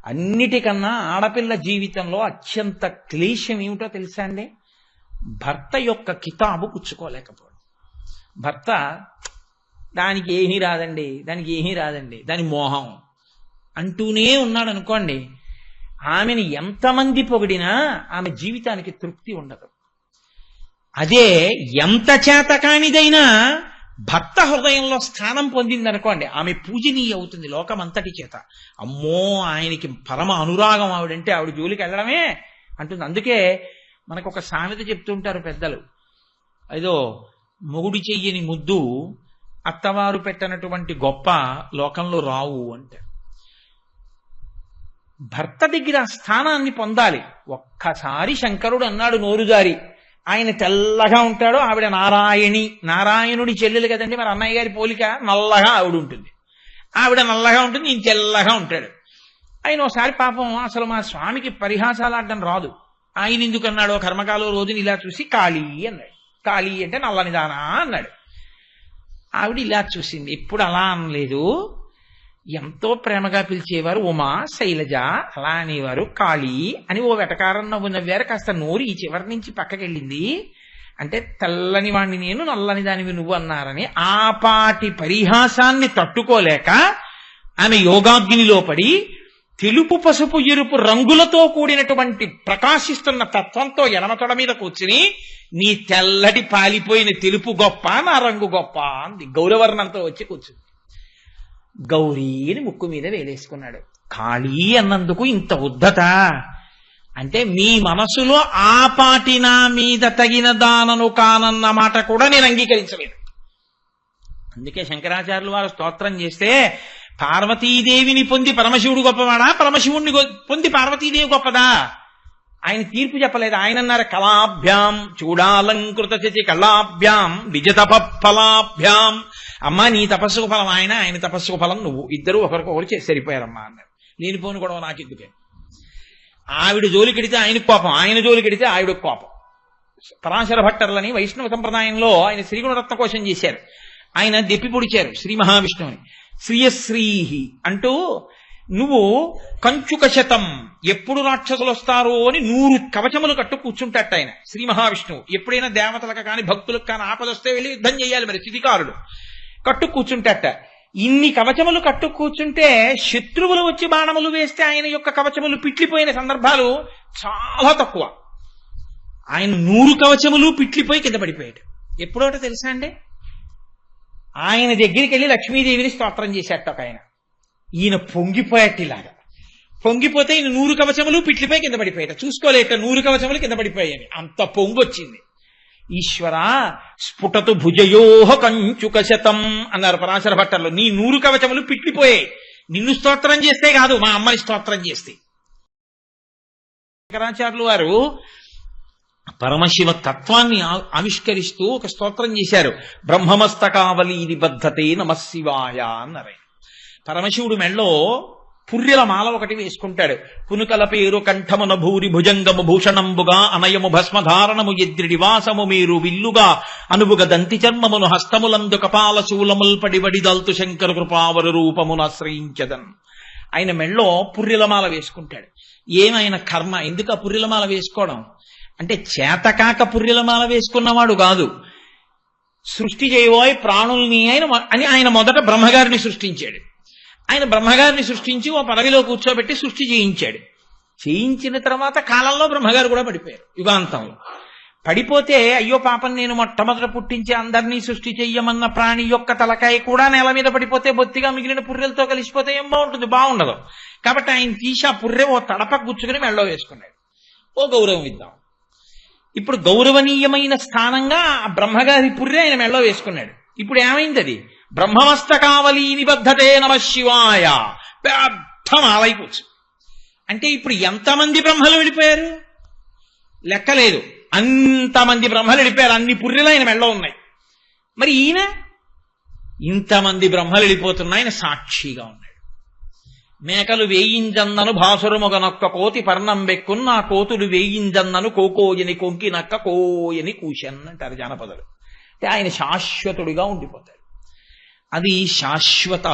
అన్నిటికన్నా ఆడపిల్ల జీవితంలో అత్యంత క్లేశం ఏమిటో తెలుసా అండి? భర్త యొక్క కితాబు పుచ్చుకోలేకపోవడం. భర్త దానికి ఏమీ రాదండి, దానికి ఏమీ రాదండి, దాని మోహం అంటూనే ఉన్నాడు అనుకోండి, ఆమెను ఎంతమంది పొగిడినా ఆమె జీవితానికి తృప్తి ఉండదు. అదే ఎంత చేతకానిదైనా భర్త హృదయంలో స్థానం పొందిందనుకోండి, ఆమె పూజనీయ అవుతుంది లోకమంతటి చేత. అమ్మో, ఆయనకి పరమ అనురాగం ఆవిడంటే, ఆవిడ జోలికి వెళ్ళడమే అంటుంది. అందుకే మనకు ఒక సామెత చెప్తుంటారు పెద్దలు, ఏదో మొగుడి చెయ్యని ముద్దు అత్తవారు పెట్టనటువంటి గొప్ప లోకంలో రావు అంటే. భర్త దగ్గర ఆ స్థానాన్ని పొందాలి. ఒక్కసారి శంకరుడు అన్నాడు నోరుజారి, ఆయన తెల్లగా ఉంటాడు, ఆవిడ నారాయణి, నారాయణుడి చెల్లెలు కదండి, మరి అన్నయ్య గారి పోలిక, నల్లగా ఆవిడ ఉంటుంది, ఆవిడ నల్లగా ఉంటుంది, ఈయన తెల్లగా ఉంటాడు. ఆయన ఒకసారి పాపం అసలు మా స్వామికి పరిహాసాలు ఆడడం రాదు, ఆయన ఎందుకు అన్నాడో కర్మకాలం రోజుని ఇలా చూసి కాళీ అన్నాడు. కాళీ అంటే నల్లనిదానా అన్నాడు. ఆవిడ ఇలా చూసింది, ఎప్పుడు అలా అనలేదు, ఎంతో ప్రేమగా పిలిచేవారు ఉమా, శైలజ, అలా అనేవారు కాళీ అని ఓ వెటకారం నవ్వు నవ్వారు. కాస్త నోరు ఈ చివరి నుంచి పక్కకెళ్ళింది. అంటే తెల్లని వాణ్ణి నేను, నల్లని దానివి నువ్వు అన్నారని ఆపాటి పరిహాసాన్ని తట్టుకోలేక ఆమె యోగాగ్నిలో పడి తెలుపు పసుపు ఎరుపు రంగులతో కూడినటువంటి ప్రకాశిస్తున్న తత్వంతో ఎడమతొడ మీద కూర్చుని, నీ తెల్లటి పాలిపోయిన తెలుపు గొప్ప, నా రంగు గొప్ప అంది. గౌరవర్ణంతో వచ్చి కూర్చుంది. గౌరీని ముక్కు మీద వేలేసుకున్నాడు. కాళీ అన్నందుకు ఇంత ఉద్ధత అంటే, మీ మనసులో ఆపాటి నా మీద తగిన దానను కానన్న మాట కూడా నేను అంగీకరించలేదు. అందుకే శంకరాచార్యులు వారు స్తోత్రం చేస్తే, పార్వతీదేవిని పొంది పరమశివుడు గొప్పవాడా, పరమశివుణ్ణి పొంది పార్వతీదేవి గొప్పదా? ఆయన తీర్పు చెప్పలేదు. ఆయన అన్నారు, కళాభ్యాం చూడాలంకృత చచి కళాభ్యాం నిజతప ఫలాభ్యాం. అమ్మా, నీ తపస్సుకు ఫలం ఆయన, ఆయన తపస్సుకు ఫలం నువ్వు, ఇద్దరు ఒకరికొకరు చేసి సరిపోయారమ్మా అన్నారు. లేనిపోను గొడవ నాకెందుకే? ఆవిడ జోలికెడితే ఆయనకు కోపం, ఆయన జోలికెడితే ఆవిడకు కోపం. పరాశర భట్టర్లని వైష్ణవ సంప్రదాయంలో ఆయన శ్రీగుణరత్న కోశం చేశారు. ఆయన దెప్పి పొడిచారు శ్రీ మహావిష్ణువుని. శ్రీయశ్రీహి అంటూ, నువ్వు కంచుక శతం, ఎప్పుడు రాక్షసులు వస్తారో అని 100 కవచములు కట్టు కూర్చుంటట్ట ఆయన శ్రీ మహావిష్ణువు. ఎప్పుడైనా దేవతలకు కాని భక్తులకు కాని ఆపదొస్తే వెళ్ళి యుద్ధం చేయాలి, మరి స్థితికారుడు కట్టు కూర్చుంటట్ట. ఇన్ని కవచములు కట్టు కూర్చుంటే శత్రువులు వచ్చి బాణములు వేస్తే ఆయన యొక్క కవచములు పిట్లిపోయిన సందర్భాలు చాలా తక్కువ. ఆయన 100 కవచములు పిట్లిపోయి కింద పడిపోయాడు. ఎప్పుడోటో తెలుసా అండి, ఆయన దగ్గరికి వెళ్ళి లక్ష్మీదేవిని స్తోత్రం చేసేట ఒక ఆయన. ఈయన పొంగిపోయేట్టిలాగా, పొంగిపోతే ఈయన 100 కవచములు పిట్లిపోయి కింద పడిపోయాట. చూసుకోలేట 100 కవచములు కింద పడిపోయాయని, అంత పొంగొచ్చింది. ఈశ్వర స్ఫుటతు భుజయోహ కంచుక శతం అన్నారు పరాశర భట్టర్లు. నీ 100 కవచములు పిట్లిపోయాయి, నిన్ను స్తోత్రం చేస్తే కాదు, మా అమ్మని స్తోత్రం చేస్తే. శంకరాచార్యులు వారు పరమశివ తత్వాన్ని ఆవిష్కరిస్తూ ఒక స్తోత్రం చేశారు. బ్రహ్మమస్తకావలి నిబద్ధతే నమశివాయ అన్నారు. పరమశివుడు మెళ్ళో పుర్రెల మాల ఒకటి వేసుకుంటాడు. పునుకల పేరు కంఠమున భూరి భుజంగము భూషణంబుగా అనయము భస్మధారణము ఎద్రిడి వాసము మీరు విల్లుగా అనువుగ దంతి చర్మమును హస్తములందు కపాల శూలముల్ పడివడిదల్తు శంకర కృపావరు రూపమును ఆశ్రయించదన్. ఆయన మెళ్ళో పుర్రెలమాల వేసుకుంటాడు. ఏమైనా కర్మ, ఎందుకు ఆ పుర్రెలమాల వేసుకోవడం అంటే, చేతకాక పుర్రెలమాల వేసుకున్నవాడు కాదు, సృష్టి చేయబోయే ప్రాణుల్ని అని ఆయన మొదట బ్రహ్మగారిని సృష్టించాడు. ఆయన బ్రహ్మగారిని సృష్టించి ఓ పదవిలో కూర్చోబెట్టి సృష్టి చేయించాడు. చేయించిన తర్వాత కాలంలో బ్రహ్మగారు కూడా పడిపోయారు. యుగాంతంలో పడిపోతే, అయ్యో పాపం, నేను మొట్టమొదట పుట్టించి అందరినీ సృష్టి చెయ్యమన్న ప్రాణి యొక్క తలకాయ కూడా నేల మీద పడిపోతే బొత్తిగా మిగిలిన పుర్రెలతో కలిసిపోతే ఏం బాగుంటుంది? బాగుండదు. కాబట్టి ఆయన తీసి ఆ పుర్రె ఓ తడప గుచ్చుకుని మెళ్ళో వేసుకున్నాడు. ఓ గౌరవం ఇద్దాం. ఇప్పుడు గౌరవనీయమైన స్థానంగా ఆ బ్రహ్మగారి పుర్రె ఆయన మెళ్ళో వేసుకున్నాడు. ఇప్పుడు ఏమైంది? అది బ్రహ్మమస్తకావలి నిబద్ధతే నమశివాయ, పెద్ద మాలైపోవచ్చు. అంటే ఇప్పుడు ఎంతమంది బ్రహ్మలు వెళ్ళిపోయారు లెక్కలేదు, అంతమంది బ్రహ్మలు వెళ్ళిపోయారు. అన్ని పుర్రెలు ఆయన మెళ్ళో ఉన్నాయి. మరి ఈయన ఇంతమంది బ్రహ్మలు వెళ్ళిపోతున్నా ఆయన సాక్షిగా ఉన్నాడు. మేకలు వేయింజన్నను భాసురముగనొక్క కోతి పర్ణం బెక్కున్న ఆ కోతులు వేయింజన్నను కోకోయని కొంకి నక్క కోయని కూషన్ అంటారు జానపదలు. అంటే ఆయన శాశ్వతుడిగా ఉండిపోతాడు. అది శాశ్వత,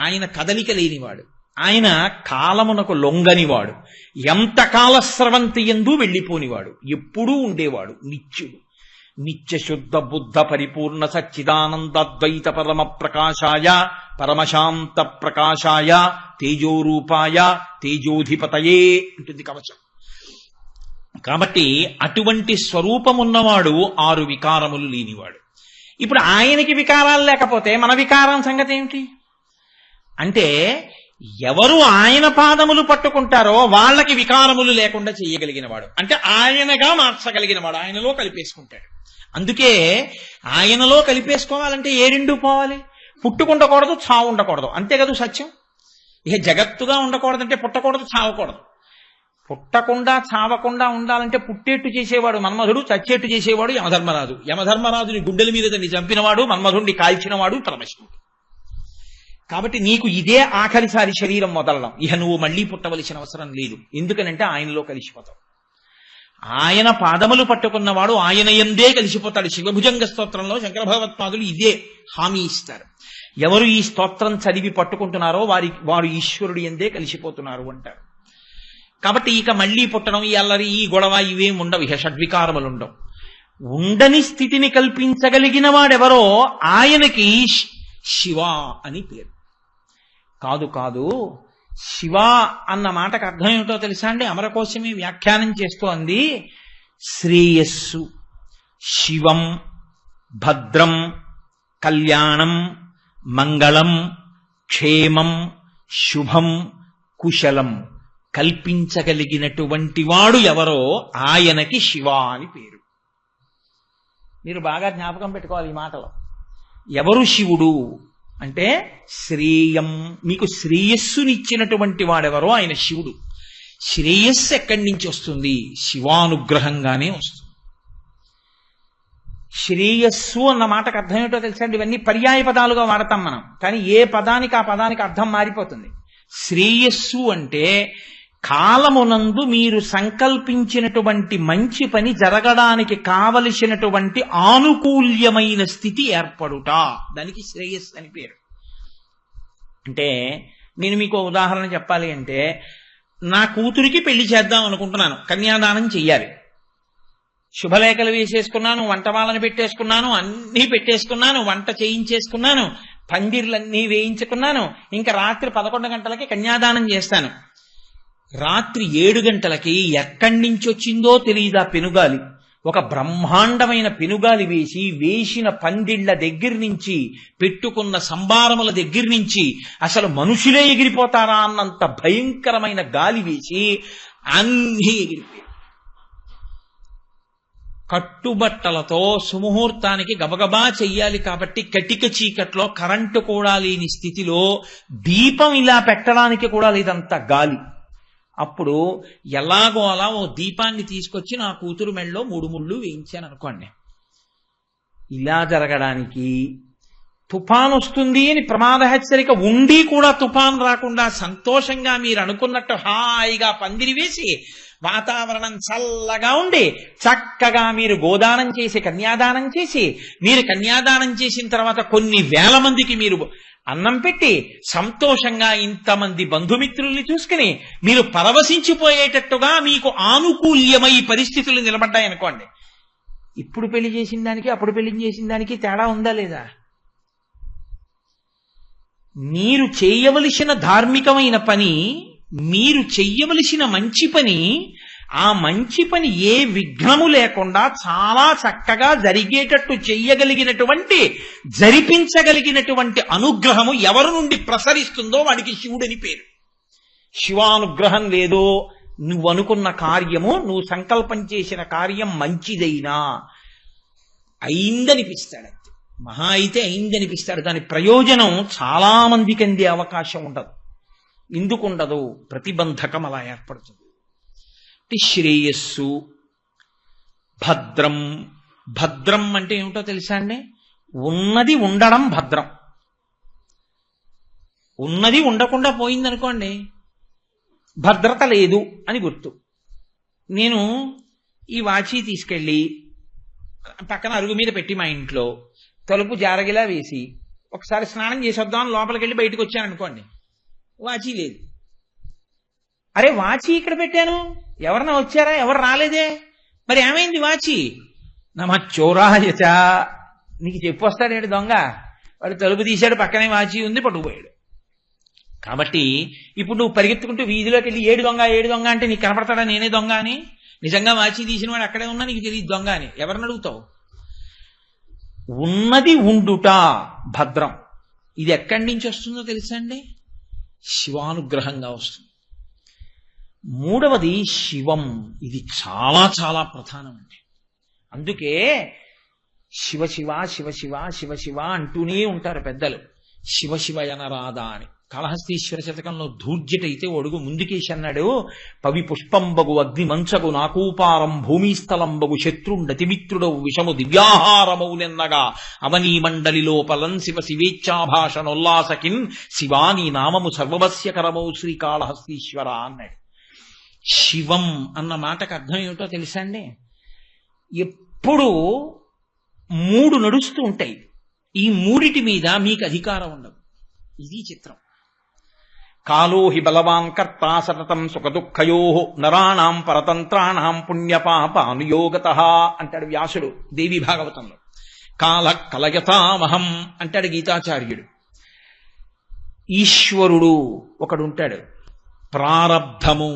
ఆయన కదలిక లేనివాడు. ఆయన కాలమునకు లొంగనివాడు, ఎంత కాలస్రవంతి యందు వెళ్ళిపోనివాడు, ఎప్పుడూ ఉండేవాడు, నిత్యుడు. నిత్య శుద్ధ బుద్ధ పరిపూర్ణ సచ్చిదానందాద్వైత పరమ ప్రకాశాయ పరమశాంత ప్రకాశాయ తేజోరూపాయ తేజోధిపతయే ఉంటుంది కవచం. కాబట్టి అటువంటి స్వరూపమున్నవాడు 6 వికారములు లేనివాడు. ఇప్పుడు ఆయనకి వికారాలు లేకపోతే మన వికారం సంగతి ఏమిటి అంటే, ఎవరు ఆయన పాదములు పట్టుకుంటారో వాళ్ళకి వికారములు లేకుండా చేయగలిగిన వాడు, అంటే ఆయనగా మార్చగలిగిన వాడు, ఆయనలో కలిపేసుకుంటాడు. అందుకే ఆయనలో కలిపేసుకోవాలంటే ఏ రెండు పోవాలి? పుట్టుకుండకూడదు, చావు ఉండకూడదు, అంతే కదా సత్యం. ఇక జగత్తుగా ఉండకూడదంటే పుట్టకూడదు, చావకూడదు. పుట్టకుండా చావకుండా ఉండాలంటే పుట్టేట్టు చేసేవాడు మన్మధుడు, చచ్చేట్టు చేసేవాడు యమధర్మరాజు. యమధర్మరాజుని గుండెల మీద దాన్ని చంపినవాడు, మన్మధుడిని కాల్చినవాడు పరమశివుడు. కాబట్టి నీకు ఇదే ఆఖరిసారి శరీరం వదలడం, ఇక నువ్వు మళ్లీ పుట్టవలసిన అవసరం లేదు. ఎందుకనంటే ఆయనలో కలిసిపోతావు. ఆయన పాదములు పట్టుకున్నవాడు ఆయన యందే కలిసిపోతాడు. శివభుజంగ స్తోత్రంలో శంకర భగవత్పాదులు ఇదే హామీ ఇస్తారు. ఎవరు ఈ స్తోత్రం చదివి పట్టుకుంటున్నారో వారు ఈశ్వరుడు యందే కలిసిపోతున్నారు అంటారు. కాబట్టి ఇక మళ్లీ పుట్టడం, ఈ అల్లరి, ఈ గొడవ ఇవేం ఉండవు, ఇక షడ్వికారములు ఉండవు. ఉండని స్థితిని కల్పించగలిగిన వాడెవరో ఆయనకి శివ అని పేరు. కాదు కాదు, శివ అన్న మాటకు అర్థం ఏమిటో తెలుసా అండి? అమరకోశమి వ్యాఖ్యానం చేస్తూ అంది, శ్రేయస్సు, శివం, భద్రం, కళ్యాణం, మంగళం, క్షేమం, శుభం, కుశలం కల్పించగలిగినటువంటి వాడు ఎవరో ఆయనకి శివ అని పేరు. మీరు బాగా జ్ఞాపకం పెట్టుకోవాలి ఈ మాటలో. ఎవరు శివుడు అంటే శ్రేయం, మీకు శ్రేయస్సునిచ్చినటువంటి వాడెవరో ఆయన శివుడు. శ్రేయస్సు ఎక్కడి నుంచి వస్తుంది? శివానుగ్రహంగానే వస్తుంది. శ్రేయస్సు అన్న మాటకు అర్థం ఏంటో తెలుసా అండి? ఇవన్నీ పర్యాయ పదాలుగా వాడతాం మనం, కానీ ఏ పదానికి ఆ పదానికి అర్థం మారిపోతుంది. శ్రేయస్సు అంటే కాలమునందు మీరు సంకల్పించినటువంటి మంచి పని జరగడానికి కావలసినటువంటి ఆనుకూల్యమైన స్థితి ఏర్పడుట, దానికి శ్రేయస్సు అని పేరు. అంటే నేను మీకు ఉదాహరణ చెప్పాలి అంటే, నా కూతురికి పెళ్లి చేద్దాం అనుకుంటున్నాను, కన్యాదానం చెయ్యాలి. శుభలేఖలు వేసేసుకున్నాను, వంట వాళ్ళని పెట్టేసుకున్నాను, అన్నీ పెట్టేసుకున్నాను, వంట చేయించేసుకున్నాను, పందిర్లన్నీ వేయించుకున్నాను. ఇంకా రాత్రి 11 గంటలకి కన్యాదానం చేస్తాను. రాత్రి 7 గంటలకి ఎక్కడి నుంచి వచ్చిందో తెలియదు ఆ పెనుగాలి. ఒక బ్రహ్మాండమైన పెనుగాలి వేసిన పందిళ్ల దగ్గర నుంచి, పెట్టుకున్న సంబారముల దగ్గర నుంచి అసలు మనుషులే ఎగిరిపోతారా అన్నంత భయంకరమైన గాలి వేసి అన్నీ ఎగిరిపోయాయి. కట్టుబట్టలతో సుముహూర్తానికి గబగబా చెయ్యాలి కాబట్టి కటిక చీకట్లో కరెంటు కూడా లేని స్థితిలో దీపం ఇలా పెట్టడానికి కూడా లేదంత గాలి. అప్పుడు ఎలాగో అలా ఓ దీపాన్ని తీసుకొచ్చి నా కూతురు మెళ్ళలో 3 ముళ్ళు వేయించాను అనుకోండి. ఇలా జరగడానికి తుఫాన్ వస్తుంది అని ప్రమాద హెచ్చరిక ఉండి కూడా తుఫాన్ రాకుండా సంతోషంగా మీరు అనుకున్నట్టు హాయిగా పందిరి వేసి వాతావరణం చల్లగా ఉండి చక్కగా మీరు గోదానం చేసి కన్యాదానం చేసి, మీరు కన్యాదానం చేసిన తర్వాత కొన్ని వేల మందికి మీరు అన్నం పెట్టి సంతోషంగా ఇంతమంది బంధుమిత్రుల్ని చూసుకుని మీరు పరవశించిపోయేటట్టుగా మీకు ఆనుకూల్యమై పరిస్థితులు నిలబడ్డాయనుకోండి. ఇప్పుడు పెళ్లి చేసిన దానికి అప్పుడు పెళ్లి చేసిన దానికి తేడా ఉందా లేదా? మీరు చేయవలసిన ధార్మికమైన పని, మీరు చెయ్యవలసిన మంచి పని, ఆ మంచి పని ఏ విఘ్నము లేకుండా చాలా చక్కగా జరిగేటట్టు చెయ్యగలిగినటువంటి, జరిపించగలిగినటువంటి అనుగ్రహము ఎవరి నుండి ప్రసరిస్తుందో వాడికి శివుడని పేరు. శివానుగ్రహం లేదో నువ్వు అనుకున్న కార్యము, నువ్వు సంకల్పం చేసిన కార్యం మంచిదైనా అయిందనిపిస్తాడు. అంతే, మహా అయితే అయిందనిపిస్తాడు. దాని ప్రయోజనం చాలా మందికి అందే అవకాశం ఉండదు. ఎందుకుండదు? ప్రతిబంధకం అలా ఏర్పడుతుంది. శ్రేయస్సు, భద్రం. భద్రం అంటే ఏమిటో తెలుసా అండి? ఉన్నది ఉండడం భద్రం. ఉన్నది ఉండకుండా పోయిందనుకోండి, భద్రత లేదు అని గుర్తు. నేను ఈ వాచి తీసుకెళ్ళి పక్కన అరుగు మీద పెట్టి మా ఇంట్లో తలుపు జారగిలా వేసి ఒకసారి స్నానం చేసొద్దామని లోపలికి వెళ్ళి బయటకు వచ్చాను అనుకోండి, వాచి లేదు. అరే వాచి ఇక్కడ పెట్టాను, ఎవరన్నా వచ్చారా, ఎవరు రాలేదే, మరి ఏమైంది వాచి? నమచ్చోరాయచ, నీకు చెప్పొస్తాడేంటి దొంగ, వాడు తలుపు తీశాడు, పక్కనే వాచి ఉంది, పట్టుకుపోయాడు. కాబట్టి ఇప్పుడు నువ్వు పరిగెత్తుకుంటూ వీధిలోకి వెళ్ళి ఏడు దొంగ ఏడు దొంగ అంటే నీకు కనపడతాడా నేనే దొంగ అని? నిజంగా వాచి తీసిన వాడు అక్కడే ఉన్నా నీకు తెలియదు దొంగ అని, ఎవరిని అడుగుతావు? ఉన్నది ఉండుట భద్రం. ఇది ఎక్కడి నుంచి వస్తుందో తెలుసా అండి? శివానుగ్రహంగా వస్తుంది. మూడవది శివం. ఇది చాలా చాలా ప్రధానం అండి. అందుకే శివ శివ శివ శివ శివ శివ అంటూనే ఉంటారు పెద్దలు. శివ శివ అనరాదా అని. కాళహస్తీశ్వర శతకంలో ధూర్జటైతే ఒడుగు ముందుకేసి అన్నాడు, పవి పుష్పంబగు అగ్ని మంచగు నాకూపారం భూమిస్థలంబగు శత్రుండతిమిత్రుడవు విషము దివ్యాహారమౌలెన్నగా అవనీ మండలిలో పలం శివ శివేచ్ఛాభాషణోల్లాసకిన్ శివాని నామము సర్వవస్యకరమౌ శ్రీకాళహస్తీశ్వర అన్నాడు. శివం అన్న మాటకు అర్థం ఏమిటో తెలుసా అండి? ఎప్పుడు మూడు నడుస్తూ ఉంటాయి, ఈ మూడిటి మీద మీకు అధికారం ఉండదు. ఇది చిత్రం. కాలో హి బలవాన్ కర్తా సతతం సుఖ దుఃఖయో నరాణాం పరతంత్రాణాం పుణ్యపాపానుయోగతః అంటాడు వ్యాసుడు దేవి భాగవతంలో. కాల కలయతామహం అంటాడు గీతాచార్యుడు. ఈశ్వరుడు ఒకడుంటాడు, ప్రారబ్ధము,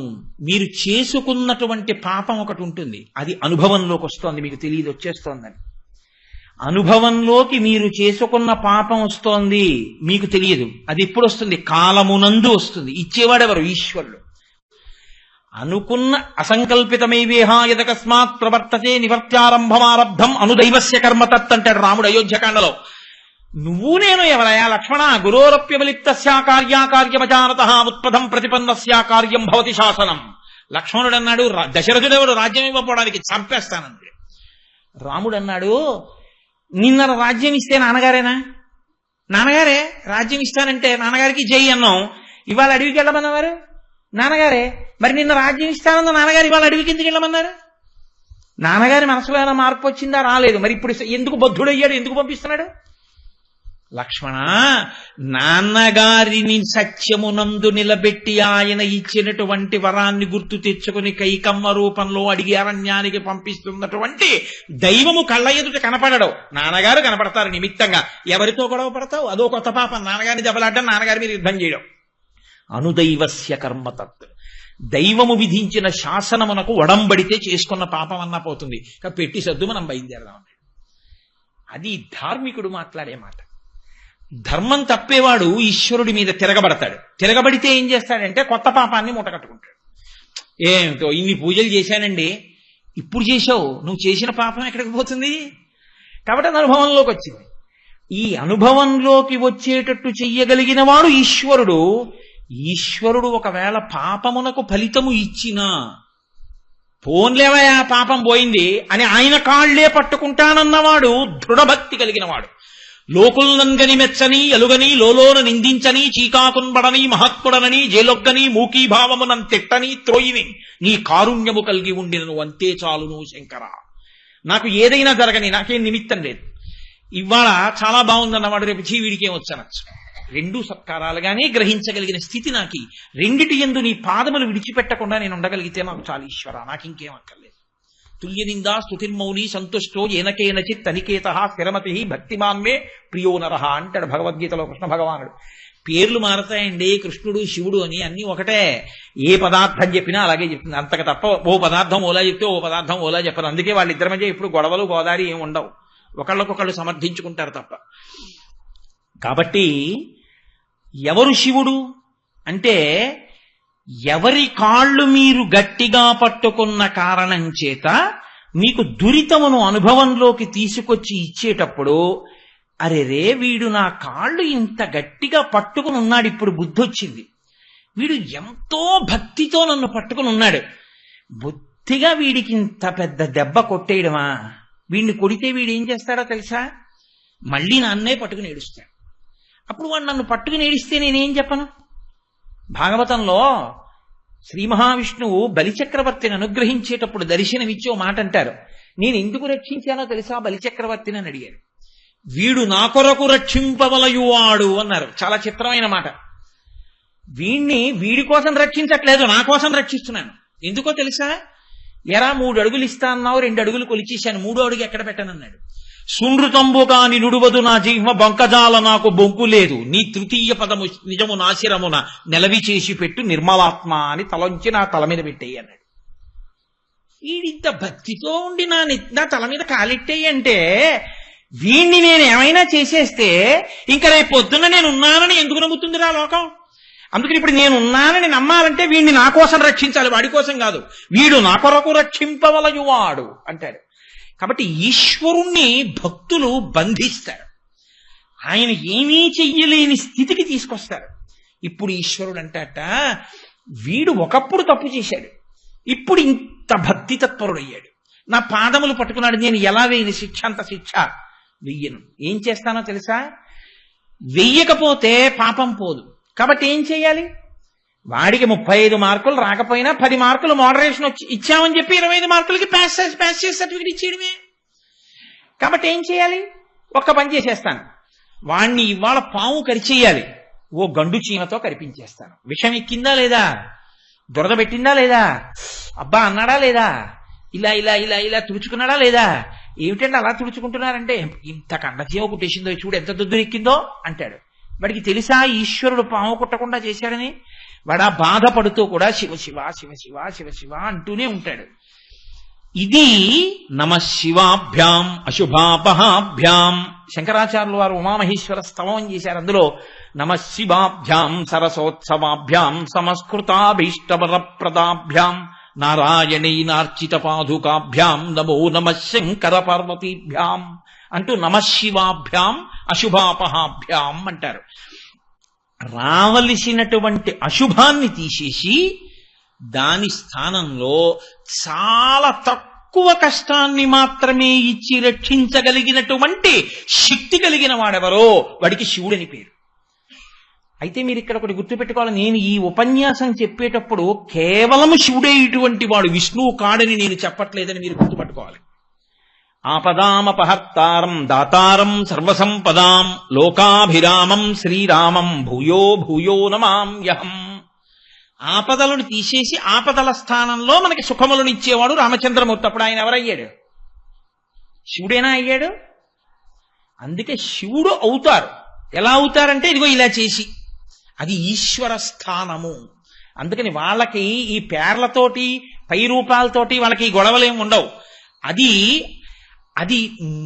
మీరు చేసుకున్నటువంటి పాపం ఒకటి ఉంటుంది, అది అనుభవంలోకి వస్తోంది, మీకు తెలియదు వచ్చేస్తోందని. అనుభవంలోకి మీరు చేసుకున్న పాపం వస్తోంది, మీకు తెలియదు. అది ఎప్పుడు వస్తుంది? కాలమునందు వస్తుంది. ఇచ్చేవాడెవరు? ఈశ్వరుడు. అనుకున్న అసంకల్పితమైవేహ యదకస్మాత్ ప్రవర్తతే నివర్త్యారంభమారబ్ధం అనుదైవస్య కర్మతత్ అంటాడు రాముడు అయోధ్యకాండలో. నువ్వు నేను ఎవరయా లక్ష్మణ? గురోరప్యబలిప్తస్యా కార్యాకార్యమజానతః ఉత్పదం ప్రతిపన్నస్యా కార్యం భవతి శాసనం. లక్ష్మణుడు అన్నాడు, దశరథుడెవడు రాజ్యం ఇవ్వకపోవడానికి, చంపేస్తానన్నాడు. రాముడు అన్నాడు, నిన్న రాజ్యం ఇస్తే నాన్నగారేనా? నాన్నగారే రాజ్యం ఇస్తానంటే నాన్నగారికి జై అన్నాం, ఇవాళ అడవికి వెళ్ళమన్నవారు నాన్నగారే. మరి నిన్న రాజ్యం ఇస్తానన్న నాన్నగారు ఇవాళ అడవికి ఎందుకు వెళ్ళమన్నారు? నాన్నగారి మనసులో ఏమైనా మార్పు వచ్చిందా? రాలేదు. మరి ఇప్పుడు ఎందుకు బద్ధుడయ్యాడు? ఎందుకు పంపిస్తున్నాడు? లక్ష్మణ, నాన్నగారిని సత్యమునందు నిలబెట్టి ఆయన ఇచ్చినటువంటి వరాన్ని గుర్తు తెచ్చుకుని కైకమ్మ రూపంలో అడిగి అరణ్యానికి పంపిస్తున్నటువంటి దైవము కళ్ళ ఎదుట కనపడడు. నాన్నగారు కనపడతారు నిమిత్తంగా. ఎవరితో గొడవ పడతావు? అదో కొత్త పాపం. నాన్నగారిని దెబ్బలాడడం, నాన్నగారి మీద యుద్ధం చేయడం. అనుదైవస్య కర్మతత్. దైవము విధించిన శాసనమునకు ఒడంబడితే చేసుకున్న పాపం అన్నా పోతుంది. పెట్టి సద్దు మనం బయలుదేరదాం. అది ధార్మికుడు మాట్లాడే మాట. ధర్మం తప్పేవాడు ఈశ్వరుడి మీద తిరగబడతాడు. తిరగబడితే ఏం చేస్తాడంటే కొత్త పాపాన్ని మూటకట్టుకుంటాడు. ఏమిటో ఇన్ని పూజలు చేశానండి, ఇప్పుడు చేశావు, నువ్వు చేసిన పాపం ఎక్కడికి పోతుంది? కాబట్టి అది అనుభవంలోకి వచ్చింది. ఈ అనుభవంలోకి వచ్చేటట్టు చెయ్యగలిగిన వాడు ఈశ్వరుడు. ఈశ్వరుడు ఒకవేళ పాపమునకు ఫలితము ఇచ్చినా, పోన్లేవయా పాపం పోయింది అని ఆయన కాళ్లే పట్టుకుంటానన్నవాడు దృఢభక్తి కలిగిన వాడు. లోకుల్నంగని మెచ్చని ఎలుగని లోలోన నిందించని చీకాకున్బడని మహాత్ముడనని జేలొగ్గని మూకీభావమునం తిట్టని త్రోయిని నీ కారుణ్యము కలిగి ఉండినను అంతే చాలును శంకర. నాకు ఏదైనా జరగని, నాకేం నిమిత్తం లేదు. ఇవాళ చాలా బాగుందన్నవాడు రేపు వీడికేం వచ్చనొచ్చు. రెండూ సత్కారాలుగానే గ్రహించగలిగిన స్థితి నాకి. రెండిటి యందు నీ పాదములు విడిచిపెట్టకుండా నేను ఉండగలిగితే నాకు చాలా ఈశ్వర, నాకింకేం అక్కర్లేదు. తుల్యనిందా స్తుతిర్మౌని సంతుష్టో ఏనకేనచిత్ అనికేత స్థిరమతి భక్తిమాన్మే ప్రియో నరహ అంటాడు భగవద్గీతలో కృష్ణ భగవానుడు. పేర్లు మారతాయండి, కృష్ణుడు శివుడు అని, అన్ని ఒకటే. ఏ పదార్థం చెప్పినా అలాగే చెప్తుంది, అంతకు తప్ప ఓ పదార్థం ఓలా చెప్తే ఓ పదార్థం ఓలా చెప్పరు. అందుకే వాళ్ళిద్దరి మధ్య ఇప్పుడు గొడవలు గోదారి ఏమి ఉండవు, ఒకళ్ళకొకళ్ళు సమర్థించుకుంటారు తప్ప. కాబట్టి ఎవరు శివుడు అంటే, ఎవరి కాళ్ళు మీరు గట్టిగా పట్టుకున్న కారణం చేత మీకు దురితమును అనుభవంలోకి తీసుకొచ్చి ఇచ్చేటప్పుడు, అరే రే వీడు నా కాళ్ళు ఇంత గట్టిగా పట్టుకుని ఉన్నాడు, ఇప్పుడు బుద్ధి వచ్చింది, వీడు ఎంతో భక్తితో నన్ను పట్టుకుని ఉన్నాడు, బుద్ధిగా వీడికి ఇంత పెద్ద దెబ్బ కొట్టేయడమా? వీడిని కొడితే వీడు ఏం చేస్తాడో తెలుసా? మళ్ళీ నన్నే పట్టుకుని ఏడుస్తాడు. అప్పుడు వాడు నన్ను పట్టుకుని ఏడిస్తే నేనేం చెప్పను? భాగవతంలో శ్రీ మహావిష్ణువు బలిచక్రవర్తిని అనుగ్రహించేటప్పుడు దర్శనమిచ్చి ఓ మాట అంటారు. నేను ఎందుకు రక్షించానో తెలుసా బలిచక్రవర్తిని అని అడిగారు. వీడు నా కొరకు రక్షింపవలయువాడు అన్నారు. చాలా చిత్రమైన మాట. వీడి కోసం రక్షించట్లేదు, నా కోసం రక్షిస్తున్నాను. ఎందుకో తెలుసా? ఎరా 3 అడుగులు ఇస్తా అన్నావు, 2 అడుగులు కొలిచేశాను, 3వ అడుగు ఎక్కడ పెట్టనన్నాడు. సునృతంబుగా నిడువదు నా జిహ్వ బొంకజాల నాకు బొంకు లేదు, నీ తృతీయ పదము నిజము నాశిరమున నెలవి చేసి పెట్టు నిర్మలాత్మ అని తలంచి నా తల మీద పెట్టేయి అన్నాడు. వీడింత భక్తితో ఉండి నా తల మీద కాలెట్టేయి అంటే, వీణ్ణి నేను ఏమైనా చేసేస్తే ఇంకా రేపు పొద్దున్న నేను ఉన్నానని ఎందుకు నమ్ముతుందిరా లోకం? అందుకని ఇప్పుడు నేను ఉన్నానని నమ్మాలంటే వీడిని నా కోసం రక్షించాలి, వాడి కోసం కాదు. వీడు నా కొరకు రక్షింపవలయువాడు అంటాడు. కాబట్టి ఈశ్వరుణ్ణి భక్తులు బంధిస్తారు, ఆయన ఏమీ చెయ్యలేని స్థితికి తీసుకొస్తారు. ఇప్పుడు ఈశ్వరుడు అంటాట, వీడు ఒకప్పుడు తప్పు చేశాడు, ఇప్పుడు ఇంత భక్తి తత్పరుడయ్యాడు, నా పాదములు పట్టుకున్నాడు, నేను ఎలా వేయని శిక్ష అంత శిక్ష వెయ్యను. ఏం చేస్తానో తెలుసా? వెయ్యకపోతే పాపం పోదు. కాబట్టి ఏం చేయాలి? వాడికి 35 మార్కులు రాకపోయినా 10 మార్కులు మోడరేషన్ ఇచ్చామని చెప్పి 25 మార్కులకి పాస్ చేసి సర్టిఫికెట్ ఇచ్చేయడమే. కాబట్టి ఏం చేయాలి? ఒక్క పని చేసేస్తాను, వాణ్ణి ఇవాళ పాము కరిచేయాలి, ఓ గండు చీమతో కరిపించేస్తాను. విషం ఎక్కిందా లేదా, దురద పెట్టిందా లేదా, అబ్బా అన్నాడా లేదా, ఇలా ఇలా ఇలా ఇలా తుడుచుకున్నాడా లేదా, ఏమిటంటే అలా తుడుచుకుంటున్నారంటే ఇంత కండచీమ కుట్టేసిందో చూడు ఎంత దుద్దురు ఎక్కిందో అంటాడు. వాడికి తెలుసా ఈశ్వరుడు పాము కుట్టకుండా చేశాడని? వాడు ఆ బాధపడుతూ కూడా శివ శివ శివ శివ శివ శివ అంటూనే ఉంటాడు. ఇది నమఃశివాభ్యాం అశుభాపహాభ్యాం. శంకరాచార్యులు వారు ఉమామహేశ్వర స్తవం చేశారు. అందులో నమఃశివాభ్యాం సరసోత్సవాభ్యాం సమస్కృతాభీష్టవరప్రదాభ్యాం నారాయణీనార్చిత పాదుకాభ్యాం నమో నమః శంకర పార్వతీభ్యాం అంటూ నమఃశివాభ్యాం అశుభాపహాభ్యాం అంటారు. రావలసినటువంటి అశుభాన్ని తీసేసి దాని స్థానంలో చాలా తక్కువ కష్టాన్ని మాత్రమే ఇచ్చి రక్షించగలిగినటువంటి శక్తి కలిగిన వాడెవరో వాడికి శివుడని పేరు. అయితే మీరు ఇక్కడ ఒకటి గుర్తుపెట్టుకోవాలి, నేను ఈ ఉపన్యాసం చెప్పేటప్పుడు కేవలం శివుడే ఇటువంటి వాడు, విష్ణువు కాడని నేను చెప్పట్లేదని మీరు గుర్తుపట్టుకోవాలి. ఆపదామపహర్తారం దాతారం సర్వసంపదాం లోకాభిరామం శ్రీరామం భూయో భూయో నమామ్యహం. ఆపదలను తీసేసి ఆపదల స్థానంలో మనకి సుఖములను ఇచ్చేవాడు రామచంద్రమూర్తి. అప్పుడు ఆయన ఎవరయ్యాడు? శివుడేనా అయ్యాడు? అందుకే శివుడు అవుతారు. ఎలా అవుతారంటే ఇదిగో ఇలా చేసి, అది ఈశ్వర స్థానము. అందుకని వాళ్ళకి ఈ పేర్లతోటి పై రూపాలతోటి వాళ్ళకి ఈ గొడవలేం ఉండవు. అది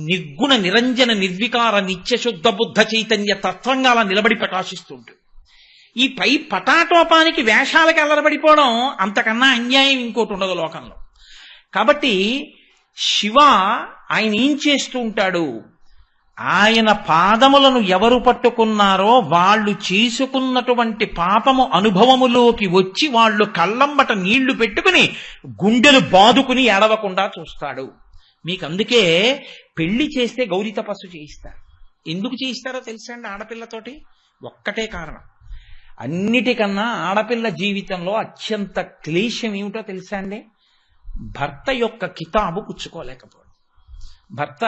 నిర్గుణ నిరంజన నిర్వికార నిత్యశుద్ధ బుద్ధ చైతన్య తత్వంగా అలా నిలబడి ప్రకాశిస్తుంటుంది. ఈ పై పటాటోపానికి వేషాలకి అల్లరబడిపోవడం అంతకన్నా అన్యాయం ఇంకోటి ఉండదు లోకంలో. కాబట్టి శివ ఆయన ఏం చేస్తూ ఉంటాడు? ఆయన పాదములను ఎవరు పట్టుకున్నారో వాళ్ళు చేసుకున్నటువంటి పాపము అనుభవములోకి వచ్చి వాళ్ళు కళ్ళంబట నీళ్లు పెట్టుకుని గుండెలు బాదుకుని ఏడవకుండా చూస్తాడు. మీకు అందుకే పెళ్లి చేస్తే గౌరీ తపస్సు చేయిస్తారు. ఎందుకు చేయిస్తారో తెలుసా అండి? ఆడపిల్లతోటి ఒక్కటే కారణం. అన్నిటికన్నా ఆడపిల్ల జీవితంలో అత్యంత క్లేశం ఏమిటో తెలుసా అండి? భర్త యొక్క కితాబు పుచ్చుకోలేకపోవడం. భర్త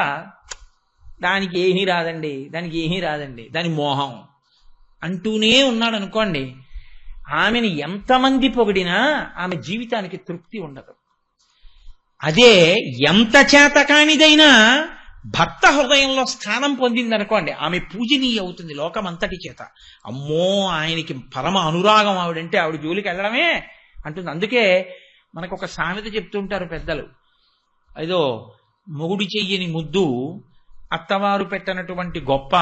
దానికి ఏమీ రాదండి, దానికి ఏమీ రాదండి, దాని మోహం అంటూనే ఉన్నాడు అనుకోండి, ఆమెను ఎంతమంది పొగిడినా ఆమె జీవితానికి తృప్తి ఉండదు. అదే ఎంత చేతకానిదైనా భర్త హృదయంలో స్థానం పొందిందనుకోండి, ఆమె పూజనీయ అవుతుంది లోకమంతటి చేత. అమ్మో ఆయనకి పరమ అనురాగం ఆవిడంటే, ఆవిడ జోలికి వెళ్ళడమే అంటుంది. అందుకే మనకు ఒక సామెత చెప్తుంటారు పెద్దలు, ఏదో మొగుడి చెయ్యని ముద్దు అత్తవారు పెట్టనటువంటి గొప్ప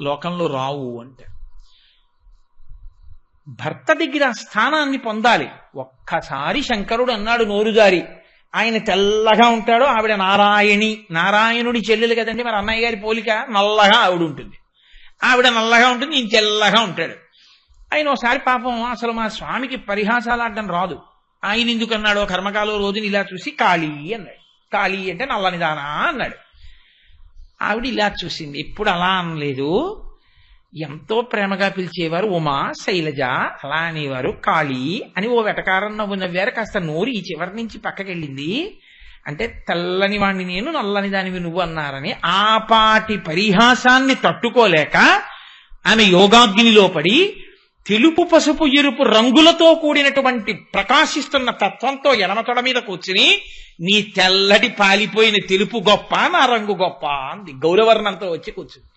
లోకంలో రావు అంటే. భర్త దగ్గర ఆ స్థానాన్ని పొందాలి. ఒక్కసారి శంకరుడు అన్నాడు నోరుజారి, ఆయన తెల్లగా ఉంటాడు, ఆవిడ నారాయణి, నారాయణుడి చెల్లెలు కదండి, మరి అన్నయ్య గారి పోలిక, నల్లగా ఆవిడ ఉంటుంది, ఆవిడ నల్లగా ఉంటుంది, ఈయన తెల్లగా ఉంటాడు. ఆయన ఒకసారి పాపం అసలు మా స్వామికి పరిహాసాలు ఆడడం రాదు, ఆయన ఎందుకు అన్నాడు కర్మకాల రోజుని ఇలా చూసి కాళీ అన్నాడు. కాళీ అంటే నల్లనిదానా అన్నాడు. ఆవిడ ఇలా చూసింది, ఎప్పుడు అలా అనలేదు, ఎంతో ప్రేమగా పిలిచేవారు ఉమా శైలజ, అలా అనేవారు కాళీ అని ఓ వెటకారం నవ్వు నవ్వారు. కాస్త నోరు ఈ చివరి నుంచి పక్కకెళ్ళింది. అంటే తెల్లని వాణ్ణి నేను, నల్లని దానివి నువ్వు అన్నారని ఆపాటి పరిహాసాన్ని తట్టుకోలేక ఆమె యోగాగ్నిలో పడి తెలుపు పసుపు ఎరుపు రంగులతో కూడినటువంటి ప్రకాశిస్తున్న తత్వంతో ఎడమ తొడ మీద కూర్చుని నీ తెల్లటి పాలిపోయిన తెలుపు గొప్ప నా రంగు గొప్ప అంది. గౌరవర్ణంతో వచ్చి కూర్చుంది.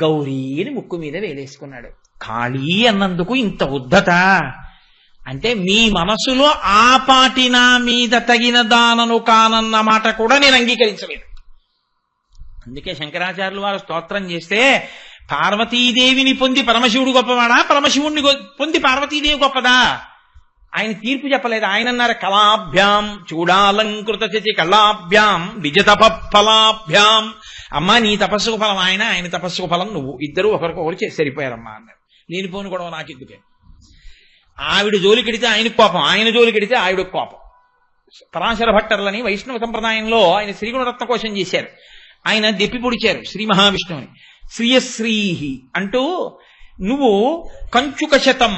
గౌరీని ముక్కు మీద వేలేసుకున్నాడు. ఖాళీ అన్నందుకు ఇంత ఉద్ధత అంటే మీ మనసులో ఆ పాటి నా మీద తగిన దానను కానన్న మాట కూడా నేను అంగీకరించలేదు. అందుకే శంకరాచార్యులు వారు స్తోత్రం చేస్తే పార్వతీదేవిని పొంది పరమశివుడు గొప్పవాడా, పరమశివుణ్ణి పొంది పార్వతీదేవి గొప్పదా? ఆయన తీర్పు చెప్పలేదు. ఆయన అన్నారు కళాభ్యాం చూడాలంకృత చచి కళాభ్యాం విజతప ఫలాభ్యాం. అమ్మా నీ తపస్సుకు ఫలం ఆయన, ఆయన తపస్సుకు ఫలం నువ్వు, ఇద్దరు ఒకరికొకరు చేసి సరిపోయారమ్మా అన్నారు. లేనిపోని గొడవ నాకెందుకే. ఆవిడ జోలికెడితే ఆయనకు కోపం, ఆయన జోలికెడితే ఆవిడకు కోపం. పరాశర భట్టర్లని వైష్ణవ సంప్రదాయంలో ఆయన శ్రీగుణరత్న కోశం చేశారు. ఆయన దెప్పి పొడిచారు శ్రీ మహావిష్ణువుని. శ్రీయశ్రీహి అంటూ నువ్వు కంచుక శతం,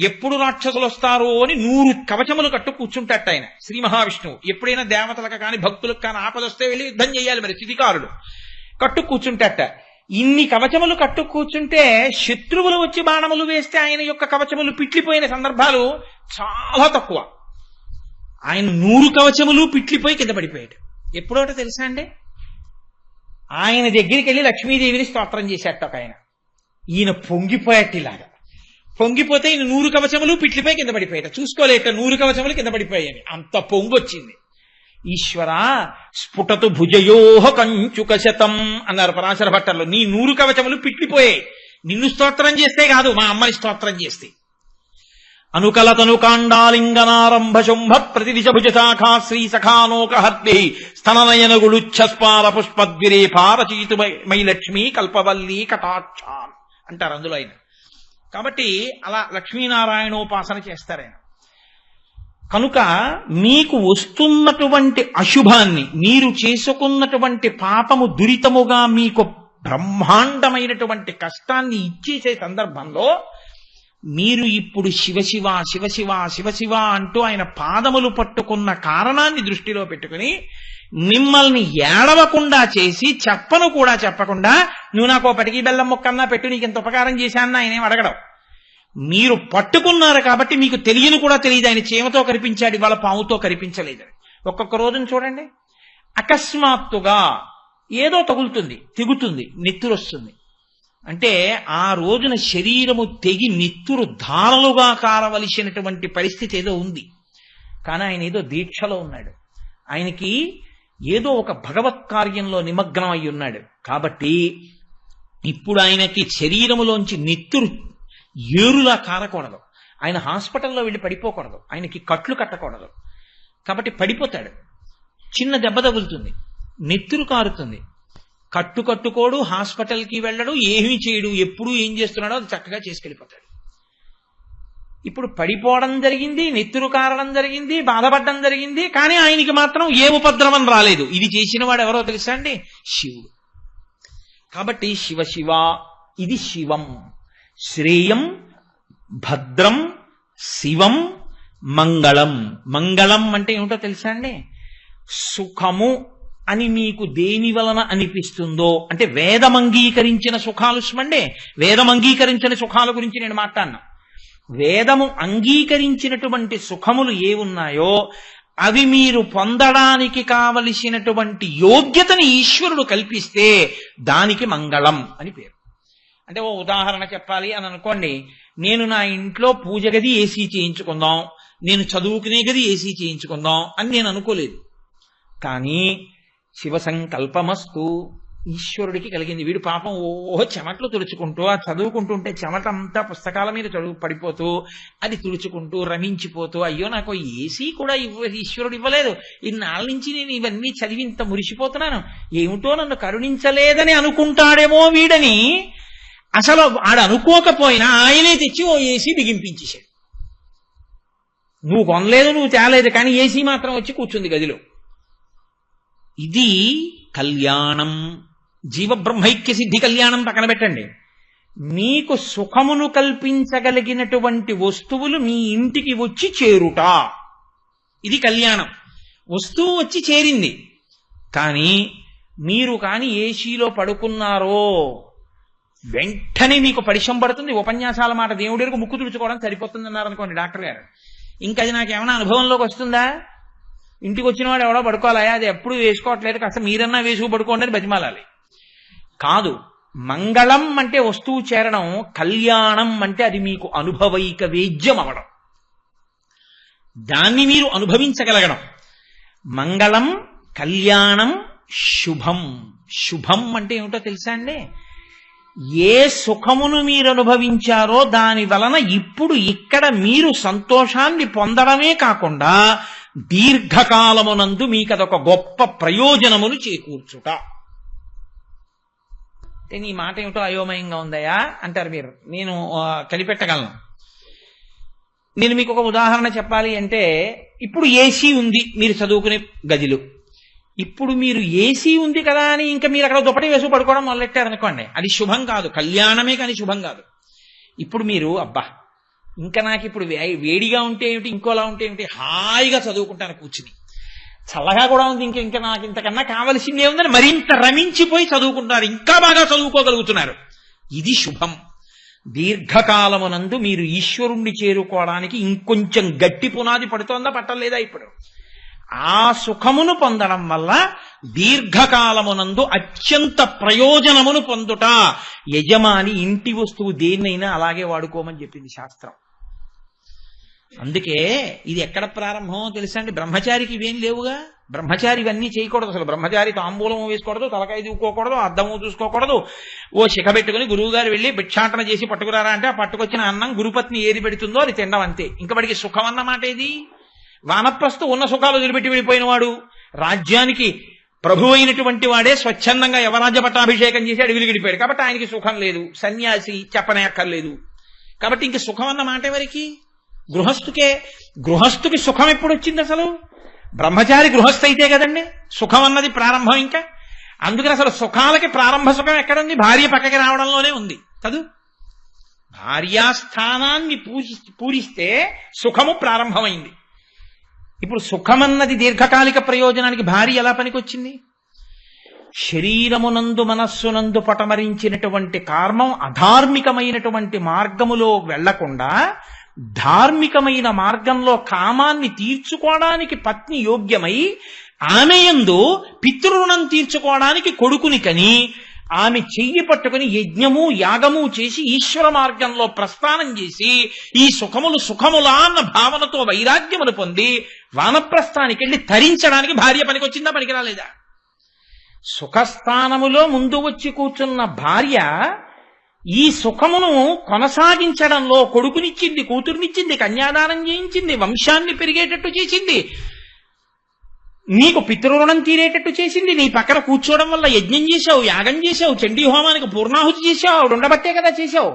ఎప్పుడు రాక్షసులు వస్తారో అని 100 కవచములు కట్టు కూర్చుంటట్టు ఆయన శ్రీ మహావిష్ణువు. ఎప్పుడైనా దేవతలకు కానీ భక్తులకు కానీ ఆపదొస్తే వెళ్ళి యుద్ధం చేయాలి, మరి స్థితికారుడు కట్టు కూర్చుంటట్ట. ఇన్ని కవచములు కట్టు కూర్చుంటే శత్రువులు వచ్చి బాణములు వేస్తే ఆయన యొక్క కవచములు పిట్లిపోయిన సందర్భాలు చాలా తక్కువ. ఆయన 100 కవచములు పిట్లిపోయి కింద పడిపోయాడు. ఎప్పుడోట తెలుసా అండి, ఆయన దగ్గరికి వెళ్ళి లక్ష్మీదేవిని స్తోత్రం చేసేట ఒక ఆయన. ఈయన పొంగిపోయేట్టిలాగా పొంగిపోతే ఈయన 100 కవచములు పిట్లిపోయి కింద పడిపోయాట. చూసుకోలేక 100 కవచములు కింద పడిపోయాయని అంత పొంగొచ్చింది. ఈశ్వర స్ఫుటతు భుజయోహ కంచుక శతం అన్నారు పరాశర భట్టర్లు. నీ 100 కవచములు పిట్లిపోయాయి. నిన్ను స్తోత్రం చేస్తే కాదు, మా అమ్మని స్తోత్రం చేస్తే. అనుకలతను కాండాలింగనారంభ శుంభ ప్రతిదిశ భుజ శాఖా శ్రీ సఖానోకహద్భి స్తననయన గుళుచ్ఛస్పార పుష్పద్విరేపారచీతు మై లక్ష్మీ కల్పవల్లి కటాక్షాన్ అంటారు అందులో ఆయన. కాబట్టి అలా లక్ష్మీనారాయణోపాసన చేస్తారాయన. కనుక మీకు వస్తున్నటువంటి అశుభాన్ని, మీరు చేసుకున్నటువంటి పాపము దురితముగా మీకు బ్రహ్మాండమైనటువంటి కష్టాన్ని ఇచ్చేసే సందర్భంలో మీరు ఇప్పుడు శివశివ శివశివ శివశివ అంటూ ఆయన పాదములు పట్టుకున్న కారణాన్ని దృష్టిలో పెట్టుకుని మిమ్మల్ని ఏడవకుండా చేసి చెప్పను కూడా చెప్పకుండా నువ్వు నాకు పటికి బెల్లం మొక్కన్నా పెట్టు, నీకు ఎంత ఉపకారం చేశానని ఆయన ఏం అడగడం. మీరు పట్టుకున్నారు కాబట్టి మీకు తెలియని కూడా తెలియదు ఆయన చీమతో కనిపించాడు, ఇవాళ పాముతో కనిపించలేదని. ఒక్కొక్క రోజున చూడండి, అకస్మాత్తుగా ఏదో తగులుతుంది, తెగుతుంది, నెత్తురు వస్తుంది. అంటే ఆ రోజున శరీరము తెగి నెత్తురు ధారలుగా కారవలసినటువంటి పరిస్థితి ఏదో ఉంది. కానీ ఆయన ఏదో దీక్షలో ఉన్నాడు, ఆయనకి ఏదో ఒక భగవత్ కార్యంలో నిమగ్నం అయి ఉన్నాడు. కాబట్టి ఇప్పుడు ఆయనకి శరీరములోంచి నెత్తురు ఏరులా కారకూడదు, ఆయన హాస్పిటల్లో వెళ్ళి పడిపోకూడదు, ఆయనకి కట్లు కట్టకూడదు. కాబట్టి పడిపోతాడు, చిన్న దెబ్బ తగులుతుంది, నెత్తురు కారుతుంది, కట్టుకోడు, హాస్పిటల్కి వెళ్ళడు, ఏమీ చేయడు, ఎప్పుడు ఏం చేస్తున్నాడో అది చక్కగా చేసుకెళ్ళిపోతాడు. ఇప్పుడు పడిపోవడం జరిగింది, నెత్తురు కారడం జరిగింది, బాధపడడం జరిగింది, కానీ ఆయనకి మాత్రం ఏ ఉపద్రవం రాలేదు. ఇది చేసిన వాడు ఎవరో తెలుసా అండి? శివుడు. కాబట్టి శివ శివ, ఇది శివం, శ్రేయం, భద్రం, శివం, మంగళం. మంగళం అంటే ఏమిటో తెలుసా అండి? సుఖము అని మీకు దేని వలన అనిపిస్తుందో, అంటే వేదం అంగీకరించిన సుఖాలు స్మండే, వేదం అంగీకరించిన సుఖాల గురించి నేను మాట్లాడినా. వేదము అంగీకరించినటువంటి సుఖములు ఏ ఉన్నాయో అవి మీరు పొందడానికి కావలసినటువంటి యోగ్యతని ఈశ్వరుడు కల్పిస్తే దానికి మంగళం అని పేరు. అంటే ఓ ఉదాహరణ చెప్పాలి అని అనుకోండి, నేను నా ఇంట్లో పూజ గది ఏసీ చేయించుకుందాం, నేను చదువుకునే గది ఏసీ చేయించుకుందాం అని నేను అనుకోలేదు. కానీ శివ సంకల్పమస్తు ఈశ్వరుడికి కలిగింది. వీడు పాపం చెమట్లు తుడుచుకుంటూ ఆ చదువుకుంటుంటే చెమట అంతా పుస్తకాల మీద పడిపోతూ అది తుడుచుకుంటూ రమించిపోతూ, అయ్యో నాకు ఏసీ కూడా ఈశ్వరుడు ఇవ్వలేదు, ఇన్నాళ్ళ నుంచి నేను ఇవన్నీ చదివి ఇంత మురిసిపోతున్నాను, ఏమిటో నన్ను కరుణించలేదని అనుకుంటాడేమో వీడని. అసలు ఆడు అనుకోకపోయినా ఆయనే తెచ్చి ఓ ఏసీ బిగింపించేశాడు. నువ్వు కొనలేదు, నువ్వు తేలేదు, కానీ ఏసీ మాత్రం వచ్చి కూర్చుంది గదిలో. ఇది కళ్యాణం. జీవబ్రహ్మైక్య సిద్ధి కళ్యాణం పక్కన పెట్టండి. మీకు సుఖమును కల్పించగలిగినటువంటి వస్తువులు మీ ఇంటికి వచ్చి చేరుట, ఇది కళ్యాణం. వస్తువు వచ్చి చేరింది, కానీ మీరు కాని ఏసీలో పడుకున్నారో వెంటనే మీకు పరిశం పడుతుంది. ఉపన్యాసాల మాట దేవుడికి ముక్కు తుడుచుకోవడం సరిపోతుంది అన్నారు అనుకోండి డాక్టర్ గారు. ఇంకా అది నాకేమైనా అనుభవంలోకి వస్తుందా? ఇంటికి వచ్చిన వాడు ఎవడో పడుకోవాలా, అది ఎప్పుడు వేసుకోవట్లేదు, కాస్త మీరన్నా వేసుకు పడుకోండి అని బతిమాలాలి. కాదు, మంగళం అంటే వస్తువు చేరడం, కళ్యాణం అంటే అది మీకు అనుభవైక వేద్యం అవడం, దాన్ని మీరు అనుభవించగలగడం. మంగళం, కళ్యాణం, శుభం. శుభం అంటే ఏమిటో తెలుసా అండి? ఏ సుఖమును మీరు అనుభవించారో దాని వలన ఇప్పుడు ఇక్కడ మీరు సంతోషాన్ని పొందడమే కాకుండా దీర్ఘకాలమునందు మీకు అదొక గొప్ప ప్రయోజనమును చేకూర్చుట. అంటే నీ మాట ఏమిటో అయోమయంగా ఉందయా అంటారు మీరు. నేను కలిపెట్టగలను. నేను మీకు ఒక ఉదాహరణ చెప్పాలి అంటే, ఇప్పుడు ఏసీ ఉంది మీరు చదువుకునే గదిలో. ఇప్పుడు మీరు ఏసీ ఉంది కదా అని ఇంకా మీరు అక్కడ దుప్పటి వేసుకు పడుకోవడం మొదలెట్టారనుకోండి, అది శుభం కాదు, కళ్యాణమే కానీ శుభం కాదు. ఇప్పుడు మీరు అబ్బా ఇంకా నాకు ఇప్పుడు వేడిగా ఉంటే ఏమిటి, ఇంకోలా ఉంటే ఏమిటి, హాయిగా చదువుకుంటాను కూర్చుని, చల్లగా కూడా ఉంది, ఇంకా నాకు ఇంతకన్నా కావలసింది ఏముందని మరింత రమించిపోయి చదువుకుంటున్నారు, ఇంకా బాగా చదువుకోగలుగుతున్నారు. ఇది శుభం. దీర్ఘకాలమునందు మీరు ఈశ్వరుణ్ణి చేరుకోవడానికి ఇంకొంచెం గట్టి పునాది పడుతోందా పట్టలేదా? ఇప్పుడు ఆ సుఖమును పొందడం వల్ల దీర్ఘకాలమునందు అత్యంత ప్రయోజనమును పొందుట. యజమాని ఇంటి వస్తువు దేన్నైనా అలాగే వాడుకోమని చెప్పింది శాస్త్రం. అందుకే ఇది ఎక్కడ ప్రారంభమో తెలుసా అండి? బ్రహ్మచారికి ఇవేం లేవుగా. బ్రహ్మచారి ఇవన్నీ చేయకూడదు అసలు. బ్రహ్మచారి తాంబూలము వేసుకోకూడదు, తలకాయ దూకోకూడదు, అద్దము చూసుకోకూడదు. ఓ శిఖ పెట్టుకుని గురువు గారు వెళ్ళి భిక్షాటన చేసి పట్టుకురారా అంటే ఆ పట్టుకొచ్చిన అన్నం గురుపత్ని ఏది పెడుతుందో అది తినడం అంతే. ఇంకా వాడికి సుఖం అన్నమాట ఏది? వానప్రస్థు ఉన్న సుఖాలు వదిలిపెట్టి వెళ్ళిపోయిన వాడు, రాజ్యానికి ప్రభు అయినటువంటి వాడే స్వచ్ఛందంగా యవరాజ్య పట్టాభిషేకం చేసి అడవిలు గడిపాడు కాబట్టి ఆయనకి సుఖం లేదు. సన్యాసి చెప్పనే అక్కర్లేదు. కాబట్టి ఇంక సుఖం అన్న మాట ఎవరికి? గృహస్థుకే. గృహస్థుకి సుఖం ఎప్పుడు వచ్చింది అసలు? బ్రహ్మచారి గృహస్థ అయితే కదండి సుఖం అన్నది ప్రారంభం. ఇంకా అందుకని అసలు సుఖాలకి ప్రారంభ సుఖం ఎక్కడుంది? భార్య పక్కకి రావడంలోనే ఉంది కదూ. భార్యాస్థానాన్ని పూరిస్తే సుఖము ప్రారంభమైంది. ఇప్పుడు సుఖమన్నది దీర్ఘకాలిక ప్రయోజనానికి భార్య ఎలా పనికొచ్చింది? శరీరమునందు మనస్సునందు పటమరించినటువంటి కామం అధార్మికమైనటువంటి మార్గములో వెళ్లకుండా ధార్మికమైన మార్గంలో కామాన్ని తీర్చుకోవడానికి పత్ని యోగ్యమై ఆమె యందు పితృరుణం తీర్చుకోవడానికి కొడుకుని కని ఆమె చెయ్యి పట్టుకుని యజ్ఞము యాగము చేసి ఈశ్వర మార్గంలో ప్రస్థానం చేసి ఈ సుఖములు సుఖములా అన్న భావనతో వైరాగ్యమును పొంది వానప్రస్థానికి వెళ్ళి తరించడానికి భార్య పనికొచ్చిందా పనికిరాలేదా? సుఖస్థానములో ముందు వచ్చి కూర్చున్న భార్య ఈ సుఖమును కొనసాగించడంలో కొడుకునిచ్చింది, కూతుర్నిచ్చింది, కన్యాదానం చేయించింది, వంశాన్ని పెరిగేటట్టు చేసింది, నీకు పితృరుణం తీరేటట్టు చేసింది. నీ పక్కన కూర్చోవడం వల్ల యజ్ఞం చేశావు, యాగం చేశావు, చండీ హోమానికి పూర్ణాహుతి చేశావు, ఆవిడ ఉండబట్టే కదా చేశావు.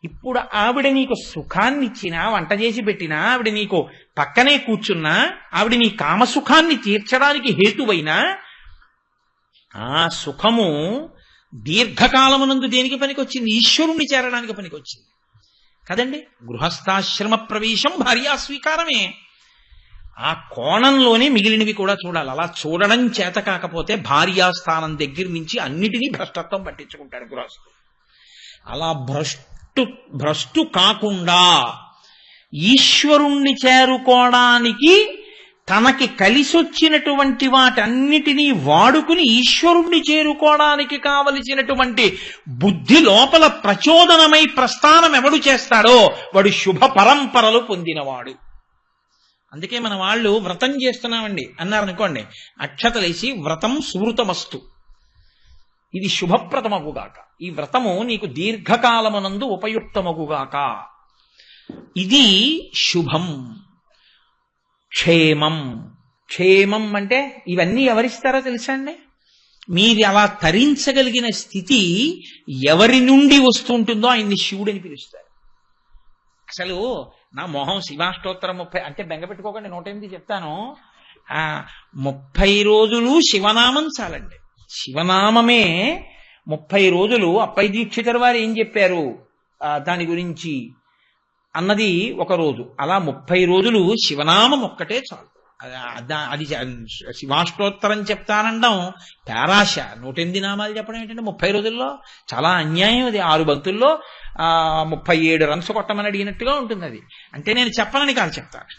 ఇప్పుడు ఆవిడ నీకు సుఖాన్ని ఇచ్చినా, వంట చేసి పెట్టినా, ఆవిడ నీకు పక్కనే కూర్చున్నా, ఆవిడ నీ కామసుఖాన్ని తీర్చడానికి హేతువైనా ఆ సుఖము దీర్ఘకాలమునందు దేనికి పనికొచ్చింది? ఈశ్వరుణ్ణి చేరడానికి పనికొచ్చింది కదండి. గృహస్థాశ్రమ ప్రవేశం భార్యా స్వీకారమే. ఆ కోణంలోనే మిగిలినవి కూడా చూడాలి. అలా చూడడం చేత కాకపోతే భార్యాస్థానం దగ్గర నుంచి అన్నిటినీ భ్రష్టత్వం పట్టించుకుంటాడు గృహస్థు. అలా భ్రష్టు కాకుండా ఈశ్వరుణ్ణి చేరుకోవడానికి తనకి కలిసొచ్చినటువంటి వాటన్నిటినీ వాడుకుని ఈశ్వరుణ్ణి చేరుకోవడానికి కావలసినటువంటి బుద్ధి లోపల ప్రచోదనమై ప్రస్థానం ఎవడు చేస్తాడో వాడు శుభ పరంపరలు పొందినవాడు. అందుకే మన వాళ్ళు వ్రతం చేస్తున్నామండి అన్నారనుకోండి, అక్షతలేసి వ్రతం సువృతమస్తు, ఇది శుభప్రదమగుగాక, ఈ వ్రతము నీకు దీర్ఘకాలమునందు ఉపయుక్తమగుగాక, ఇది శుభం. క్షేమం. క్షేమం అంటే ఇవన్నీ ఎవరిస్తారో తెలుసా అండి? మీరు అలా తరించగలిగిన స్థితి ఎవరి నుండి వస్తుంటుందో ఆయన్ని శివుడని పిలుస్తారు. అసలు నా మొహం శివాష్టోత్తరం 30 అంటే బెంగ పెట్టుకోకండి, 108 చెప్తాను. 30 రోజులు శివనామం చాలండి. శివనామమే 30 రోజులు. అప్పయ్య దీక్షితుల వారు ఏం చెప్పారు దాని గురించి అన్నది ఒక రోజు. అలా 30 రోజులు శివనామం ఒక్కటే చాలు. అది శివాష్టోత్తరం చెప్తానండం పేరాశ. 108 నామాలు చెప్పడం ఏంటంటే 30 రోజుల్లో చాలా అన్యాయం. అది 6 భక్తుల్లో 37 రన్స్ కొట్టమని అడిగినట్టుగా ఉంటుంది. అది అంటే నేను చెప్పనని కాదు, చెప్తాను.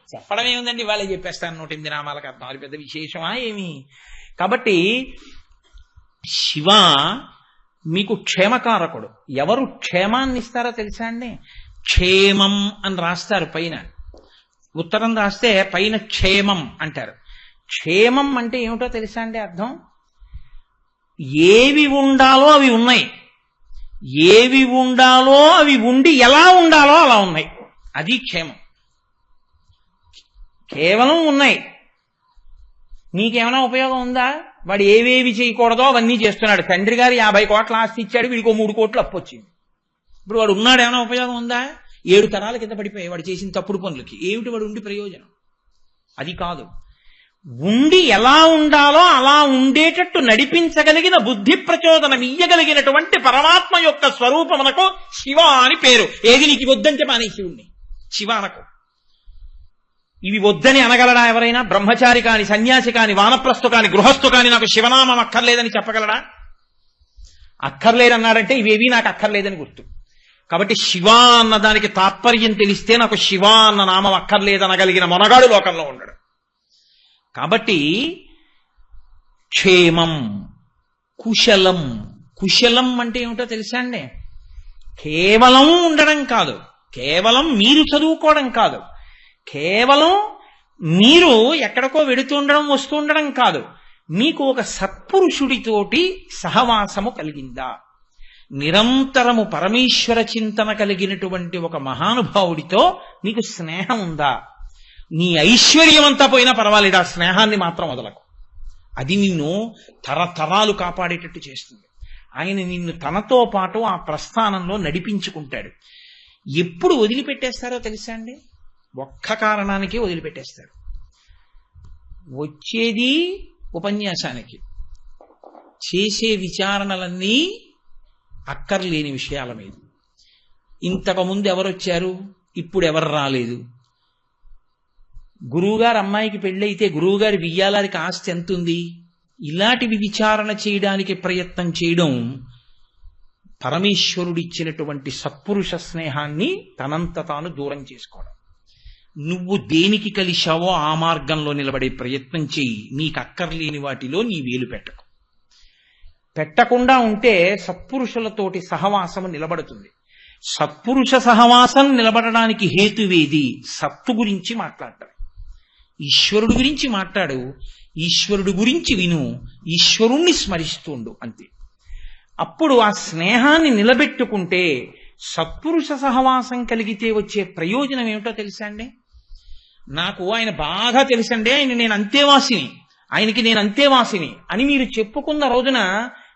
చెప్పడం ఏముందండి, వాళ్ళే చెప్పేస్తాను 108 నామాలకు అర్థం. అది పెద్ద విశేషమా ఏమి? కాబట్టి శివ మీకు క్షేమకారకుడు. ఎవరు క్షేమాన్ని ఇస్తారో తెలుసా అండి? క్షేమం అని రాస్తారు పైన, ఉత్తరం రాస్తే పైన క్షేమం అంటారు. క్షేమం అంటే ఏమిటో తెలుసా అండి అర్థం? ఏవి ఉండాలో అవి ఉన్నాయి, ఏవి ఉండాలో అవి ఉండి ఎలా ఉండాలో అలా ఉన్నాయి. అది క్షేమం. కేవలం ఉన్నాయి. నీకేమైనా ఉపయోగం ఉందా? వాడు ఏవేవి చేయకూడదో అవన్నీ చేస్తున్నాడు. తండ్రి గారు 50 కోట్ల ఆస్తి ఇచ్చాడు, వీడికో 3 కోట్లు అప్పు వచ్చింది. ఇప్పుడు వాడు ఉన్నాడు, ఏమైనా ఉపయోగం ఉందా? 7 తరాల కింద పడిపోయాయి వాడు చేసిన తప్పుడు పనులకి. ఏమిటి వాడు ఉండి ప్రయోజనం? అది కాదు. ఉండి ఎలా ఉండాలో అలా ఉండేటట్టు నడిపించగలిగిన బుద్ధి ప్రచోదనం ఇయ్యగలిగినటువంటి పరమాత్మ యొక్క స్వరూపమునకు శివ అని పేరు. ఏది నీకు వద్దంటే మానే శివుణ్ణి శివ అనకు. ఇవి వద్దని అనగలడా ఎవరైనా? బ్రహ్మచారి కాని, సన్యాసి కాని, వానప్రస్థు కాని, గృహస్థు కాని నాకు శివనామం అక్కర్లేదని చెప్పగలడా? అక్కర్లేదన్నాడంటే ఇవేవి నాకు అక్కర్లేదని గుర్తు. కాబట్టి శివ అన్న దానికి తాత్పర్యం తెలిస్తే నాకు శివ అన్న నామం అక్కర్లేదనగలిగిన మొనగాడు లోకంలో ఉండడు. కాబట్టి క్షేమం, కుశలం. కుశలం అంటే ఏమిటో తెలుసా అండి? కేవలం ఉండడం కాదు, కేవలం మీరు చదువుకోవడం కాదు, కేవలం మీరు ఎక్కడికో వెడుతుండడం వస్తుండడం కాదు. మీకు ఒక సత్పురుషుడితోటి సహవాసము కలిగిందా? నిరంతరము పరమేశ్వర చింతన కలిగినటువంటి ఒక మహానుభావుడితో నీకు స్నేహం ఉందా? నీ ఐశ్వర్యం అంతా పోయినా పర్వాలేదు, ఆ స్నేహాన్ని మాత్రం వదలకు. అది నిన్ను తరతరాలు కాపాడేటట్టు చేస్తుంది. ఆయన నిన్ను తనతో పాటు ఆ ప్రస్థానంలో నడిపించుకుంటాడు. ఎప్పుడు వదిలిపెట్టేస్తారో తెలుసా అండి? ఒక్క కారణానికి వదిలిపెట్టేస్తాడు. వచ్చేది ఉపన్యాసానికి, చేసే విచారణలన్నీ అక్కర్లేని విషయాల మీద. ఇంతకుముందు ఎవరొచ్చారు, ఇప్పుడు ఎవరు రాలేదు. గురువుగారు అమ్మాయికి పెళ్ళైతే గురువుగారి వియ్యాలారికి ఆస్తి ఎంత ఉంది, ఇలాంటివి విచారణ చేయడానికి ప్రయత్నం చేయడం పరమేశ్వరుడిచ్చినటువంటి సత్పురుష స్నేహాన్ని తనంత తాను దూరం చేసుకోవడం. నువ్వు దేనికి కలిశావో ఆ మార్గంలో నిలబడే ప్రయత్నం చెయ్యి. నీకు అక్కర్లేని వాటిలో నీ వేలు పెట్టకు. పెట్టకుండా ఉంటే సత్పురుషులతోటి సహవాసము నిలబడుతుంది. సత్పురుష సహవాసం నిలబడడానికి హేతువేది? సత్తు గురించి మాట్లాడటం. ఈశ్వరుడు గురించి మాట్లాడు, ఈశ్వరుడు గురించి విను, ఈశ్వరుణ్ణి స్మరిస్తుండు, అంతే. అప్పుడు ఆ స్నేహాన్ని నిలబెట్టుకుంటే సత్పురుష సహవాసం కలిగితే వచ్చే ప్రయోజనం ఏమిటో తెలుసా అండి? నాకు ఆయన బాగా తెలుసండి, ఆయన నేను అంతేవాసిని, ఆయనకి నేను అంతేవాసిని అని మీరు చెప్పుకున్న రోజున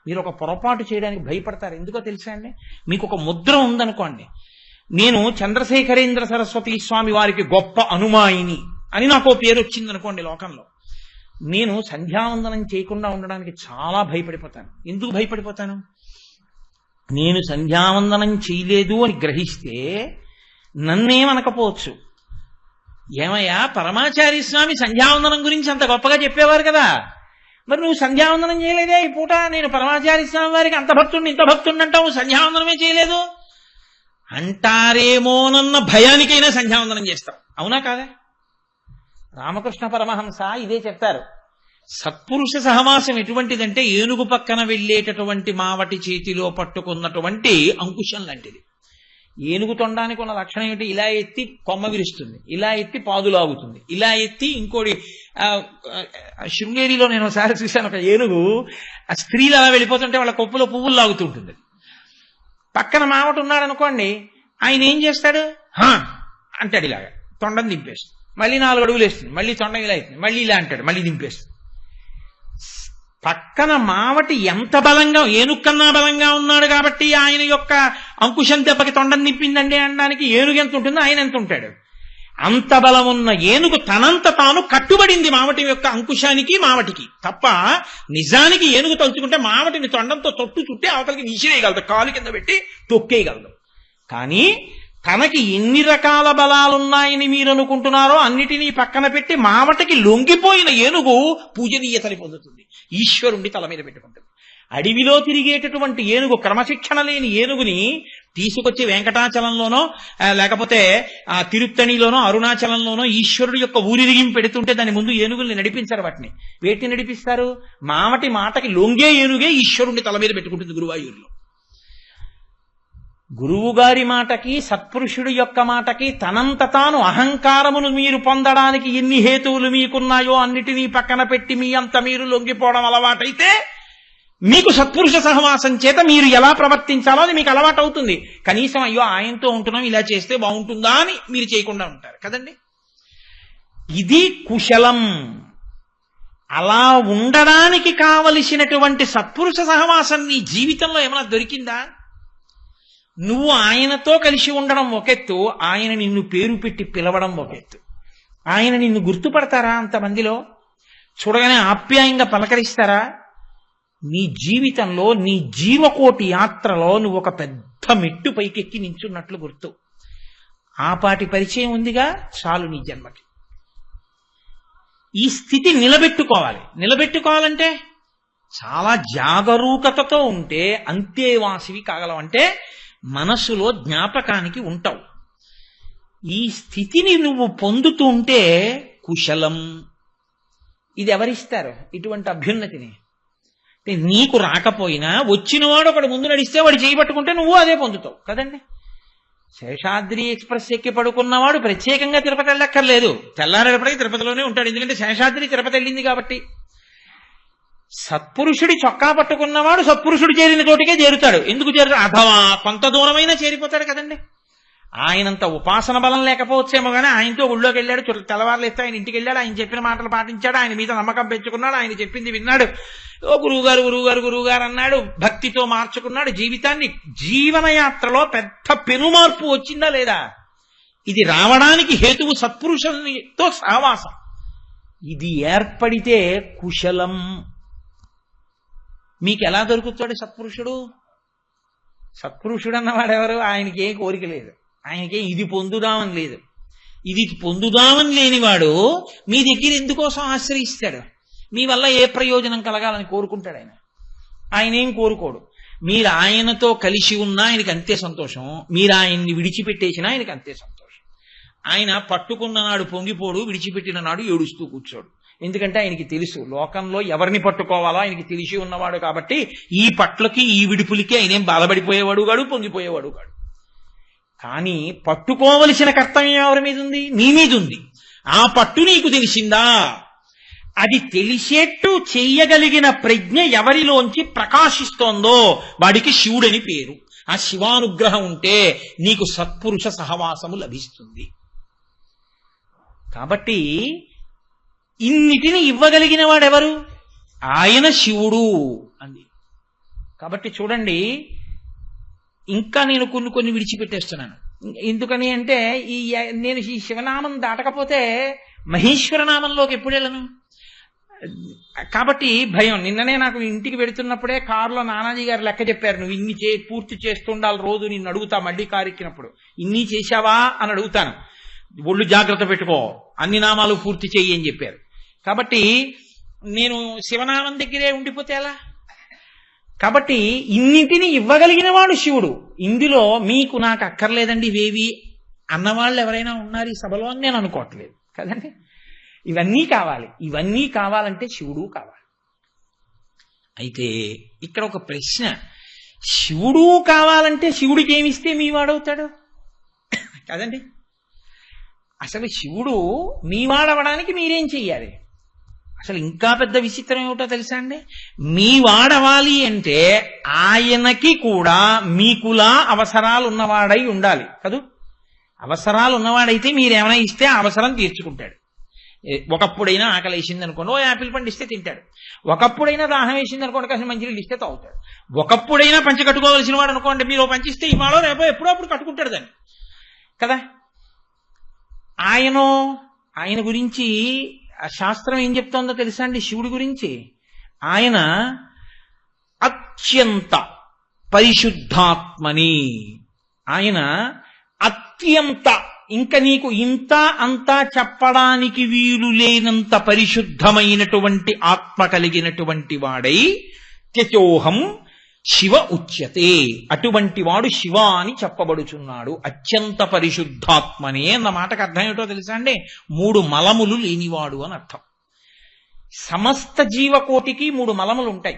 మీరు ఒక పొరపాటు చేయడానికి భయపడతారు. ఎందుకో తెలుసా అండి? మీకు ఒక ముద్ర ఉందనుకోండి, నేను చంద్రశేఖరేంద్ర సరస్వతి స్వామి వారికి గొప్ప అనుమాయిని అని నాకు పేరు వచ్చిందనుకోండి లోకంలో, నేను సంధ్యావందనం చేయకుండా ఉండడానికి చాలా భయపడిపోతాను. ఎందుకు భయపడిపోతాను? నేను సంధ్యావందనం చేయలేదు అని గ్రహిస్తే నన్నేమనకపోవచ్చు, ఏమయ్యా పరమాచారి స్వామి సంధ్యావందనం గురించి అంత గొప్పగా చెప్పేవారు కదా, మరి నువ్వు సంధ్యావందనం చేయలేదే ఈ పూట, నేను పరమాచారి స్వామి వారికి అంత భక్తుడిని ఇంత భక్తుడిని అంటావు, సంధ్యావందనమే చేయలేదు అంటారేమోనన్న భయానికైనా సంధ్యావందనం చేస్తాం. అవునా కాదా? రామకృష్ణ పరమహంస ఇదే చెప్తారు. సత్పురుష సహవాసం ఎటువంటిదంటే ఏనుగు పక్కన వెళ్ళేటటువంటి మావటి చేతిలో పట్టుకున్నటువంటి అంకుశం లాంటిది. ఏనుగు తొండానికి ఉన్న లక్షణం ఏమిటి? ఇలా ఎత్తి కొమ్మ విరుస్తుంది, ఇలా ఎత్తి పాదులాగుతుంది, ఇలా ఎత్తి ఇంకోటి. శృంగేరిలో నేను ఒకసారి చూశాను, ఒక ఏనుగు ఆ స్త్రీలు అలా వెళ్ళిపోతుంటే వాళ్ళ కొప్పులో పువ్వులు లాగుతుంటుంది. పక్కన మావటి ఉన్నాడు అనుకోండి, ఆయన ఏం చేస్తాడు? అంటాడు ఇలాగా, తొండం దింపేస్తుంది, మళ్ళీ 4 అడుగులు వేస్తుంది, మళ్ళీ తొండం ఇలా అవుతుంది, మళ్ళీ ఇలా అంటాడు, మళ్ళీ దింపేస్తుంది. పక్కన మావటి ఎంత బలంగా, ఏనుగు కన్నా బలంగా ఉన్నాడు కాబట్టి ఆయన యొక్క అంకుశం దెబ్బకి తొండం నింపిందండి అనడానికి ఏనుగు ఎంత ఉంటుందో ఆయన ఎంత ఉంటాడు. అంత బలం ఉన్న ఏనుగు తనంత తాను కట్టుబడింది మావటి యొక్క అంకుశానికి, మావటికి తప్ప. నిజానికి ఏనుగు తలుచుకుంటే మావటిని తొండంతో తొట్టు చుట్టి అవతలికి విసిరేయగలదు, కాలు కింద పెట్టి తొక్కేయగలదు. కానీ తనకి ఎన్ని రకాల బలాలున్నాయని మీరు అనుకుంటున్నారో అన్నిటినీ పక్కన పెట్టి మామటకి లొంగిపోయిన ఏనుగు పూజనీయతని పొందుతుంది, ఈశ్వరుణ్ణి తల మీద పెట్టుకుంటుంది. అడవిలో తిరిగేటటువంటి ఏనుగు, క్రమశిక్షణ లేని ఏనుగుని తీసుకొచ్చి వెంకటాచలంలోనో లేకపోతే తిరుత్తణిలోనో అరుణాచలంలోనో ఈశ్వరుడు యొక్క ఊరిరిగిం పెడుతుంటే దాని ముందు ఏనుగుల్ని నడిపించారు. వేటిని నడిపిస్తారు? మామటి మాటకి లొంగే ఏనుగే ఈశ్వరుణ్ణి తల మీద పెట్టుకుంటుంది గురువాయూరులో. గురువుగారి మాటకి, సత్పురుషుడి యొక్క మాటకి తనంత తాను అహంకారమును మీరు పొందడానికి ఎన్ని హేతువులు మీకున్నాయో అన్నిటినీ పక్కన పెట్టి మీ అంత మీరు లొంగిపోవడం అలవాటైతే మీకు సత్పురుష సహవాసం చేత మీరు ఎలా ప్రవర్తించాలో అది మీకు అలవాటు అవుతుంది. కనీసం అయ్యో ఆయనతో ఉంటున్నాం, ఇలా చేస్తే బాగుంటుందా అని మీరు చేయకుండా ఉంటారు కదండి. ఇది కుశలం. అలా ఉండడానికి కావలసినటువంటి సత్పురుష సహవాసం నీ జీవితంలో ఏమైనా దొరికిందా? నువ్వు ఆయనతో కలిసి ఉండడం ఒకెత్తు, ఆయన నిన్ను పేరు పెట్టి పిలవడం ఒకెత్తు. ఆయన నిన్ను గుర్తుపడతారా? అంతమందిలో చూడగానే ఆప్యాయంగా పలకరిస్తారా? నీ జీవితంలో, నీ జీవకోటి యాత్రలో నువ్వు ఒక పెద్ద మెట్టు పైకెక్కి నించున్నట్లు గుర్తు. ఆపాటి పరిచయం ఉందిగా, చాలు నీ జన్మకి. ఈ స్థితి నిలబెట్టుకోవాలంటే చాలా జాగరూకతతో ఉంటే అంతేవాసివి కాగలవంటే మనసులో జ్ఞాపకానికి ఉంటావు. ఈ స్థితిని నువ్వు పొందుతూ ఉంటే కుశలం. ఇది ఎవరిస్తారు ఇటువంటి అభ్యున్నతిని? నీకు రాకపోయినా వచ్చినవాడు ఒకడు ముందు నడిస్తే వాడు చేయబట్టుకుంటే నువ్వు అదే పొందుతావు కదండి. శేషాద్రి ఎక్స్ప్రెస్ ఎక్కి పడుకున్నవాడు ప్రత్యేకంగా తిరుపతి వెళ్ళక్కర్లేదు, తెల్లారేపటికి తిరుపతిలోనే ఉంటాడు. ఎందుకంటే శేషాద్రి తిరుపతి వెళ్ళింది కాబట్టి. సత్పురుషుడి చొక్కా పట్టుకున్నవాడు సత్పురుషుడు చేరిన చోటికే చేరుతాడు. ఎందుకు చేరుతాడు? అథవా కొంత దూరమైనా చేరిపోతాడు కదండి. ఆయనంత ఉపాసన బలం లేకపోవచ్చేమో కానీ ఆయనతో ఊళ్ళోకి వెళ్ళాడు, తెల్లవారులు ఎత్తే ఆయన ఇంటికి వెళ్ళాడు, ఆయన చెప్పిన మాటలు పాటించాడు, ఆయన మీద నమ్మకం పెంచుకున్నాడు, ఆయన చెప్పింది విన్నాడు, ఓ గురువుగారు అన్నాడు, భక్తితో మార్చుకున్నాడు జీవితాన్ని. జీవనయాత్రలో పెద్ద పెనుమార్పు వచ్చిందా లేదా? ఇది రావడానికి హేతువు సత్పురుషులతో సహవాసం. ఇది ఏర్పడితే కుశలం. మీకు ఎలా దొరుకుతాడు సత్పురుషుడు? సత్పురుషుడు అన్నవాడెవరు? ఆయనకి ఏ కోరిక లేదు, ఆయనకే ఇది పొందుదామని లేదు. ఇది పొందుదామని లేనివాడు మీ దగ్గర ఎందుకోసం ఆశ్రయిస్తాడు? మీ వల్ల ఏ ప్రయోజనం కలగాలని కోరుకుంటాడు ఆయన ఏం కోరుకోడు. మీరు ఆయనతో కలిసి ఉన్నా ఆయనకి అంతే సంతోషం, మీరు ఆయన్ని విడిచిపెట్టేసినా ఆయనకి అంతే సంతోషం. ఆయన పట్టుకున్న నాడు పొంగిపోడు, విడిచిపెట్టిన నాడు ఏడుస్తూ కూర్చోడు. ఎందుకంటే ఆయనకి తెలుసు లోకంలో ఎవరిని పట్టుకోవాలో ఆయనకి తెలిసి ఉన్నవాడు కాబట్టి ఈ పట్లకి ఈ విడుపులకి ఆయనేం బాధపడిపోయేవాడు కాడు, పొంగిపోయేవాడు కాడు. కానీ పట్టుకోవలసిన కర్తవ్యం ఎవరి మీద ఉంది? నీ మీద ఉంది. ఆ పట్టు నీకు తెలిసిందా? అది తెలిసేట్టు చెయ్యగలిగిన ప్రజ్ఞ ఎవరిలోంచి ప్రకాశిస్తోందో వాడికి శివుడని పేరు. ఆ శివానుగ్రహం ఉంటే నీకు సత్పురుష సహవాసము లభిస్తుంది. కాబట్టి ఇన్నిటిని ఇవ్వగలిగిన వాడెవరు? ఆయన శివుడు అంది. కాబట్టి చూడండి, ఇంకా నేను కొన్ని విడిచిపెట్టేస్తున్నాను. ఎందుకని అంటే నేను ఈ శివనామం దాటకపోతే మహేశ్వర నామంలోకి ఎప్పుడు వెళ్ళను. కాబట్టి భయం. నిన్ననే నాకు ఇంటికి వెడుతున్నప్పుడే కారులో నానాజీ గారు లెక్క చెప్పారు, నువ్వు ఇన్ని పూర్తి చేస్తుండాలి రోజు. నిన్ను అడుగుతా మళ్ళీ కారు ఎక్కినప్పుడు, ఇన్ని చేశావా అని అడుగుతాను. ఒళ్ళు జాగ్రత్త పెట్టుకో, అన్ని నామాలు పూర్తి చెయ్యి అని చెప్పారు. కాబట్టి నేను శివనామం దగ్గరే ఉండిపోతే ఎలా? కాబట్టి ఇన్నింటిని ఇవ్వగలిగిన వాడు శివుడు. ఇందులో మీకు నాకు అక్కర్లేదండి ఇవేవి అన్నవాళ్ళు ఎవరైనా ఉన్నారు ఈ సభలో అని నేను అనుకోవట్లేదు కదండి. ఇవన్నీ కావాలంటే శివుడు కావాలి. అయితే ఇక్కడ ఒక ప్రశ్న, శివుడు కావాలంటే శివుడికి ఏమిస్తే మీ వాడవుతాడు కదండి. అసలు శివుడు మీ వాడవడానికి మీరేం చెయ్యాలి? అసలు ఇంకా పెద్ద విచిత్రం ఏమిటో తెలుసా అండి? మీ వాడవాలి అంటే ఆయనకి కూడా మీకులా అవసరాలు ఉన్నవాడై ఉండాలి కదూ. అవసరాలు ఉన్నవాడైతే మీరేమైనా ఇస్తే అవసరం తీర్చుకుంటాడు. ఒకప్పుడైనా ఆకలి వేసింది అనుకోండి, ఓ యాపిల్ పండు ఇస్తే తింటాడు. ఒకప్పుడైనా దాహం వేసింది అనుకోండి, కాసిన మంచినీళ్ళు ఇస్తే తాగుతాడు. ఒకప్పుడైనా పంచి కట్టుకోవలసిన వాడు అనుకోండి, మీరు పంచిస్తే ఇవాళ రేపో ఎప్పుడో అప్పుడు కట్టుకుంటాడు దాన్ని కదా. ఆయన గురించి శాస్త్రం ఏం చెప్తోందో తెలుసా అండి? శివుడి గురించి ఆయన అత్యంత పరిశుద్ధాత్మని, ఆయన అత్యంత, ఇంక నీకు ఇంత అంతా చెప్పడానికి వీలు లేనంత పరిశుద్ధమైనటువంటి ఆత్మ కలిగినటువంటి వాడై త్యచోహం శివ ఉచ్యతే, అటువంటి వాడు శివ అని చెప్పబడుచున్నాడు. అత్యంత పరిశుద్ధాత్మనే అన్న మాటకు అర్థం ఏమిటో తెలుసా అండి? 3 మలములు లేనివాడు అని అర్థం. సమస్త జీవకోటికి 3 మలములు ఉంటాయి.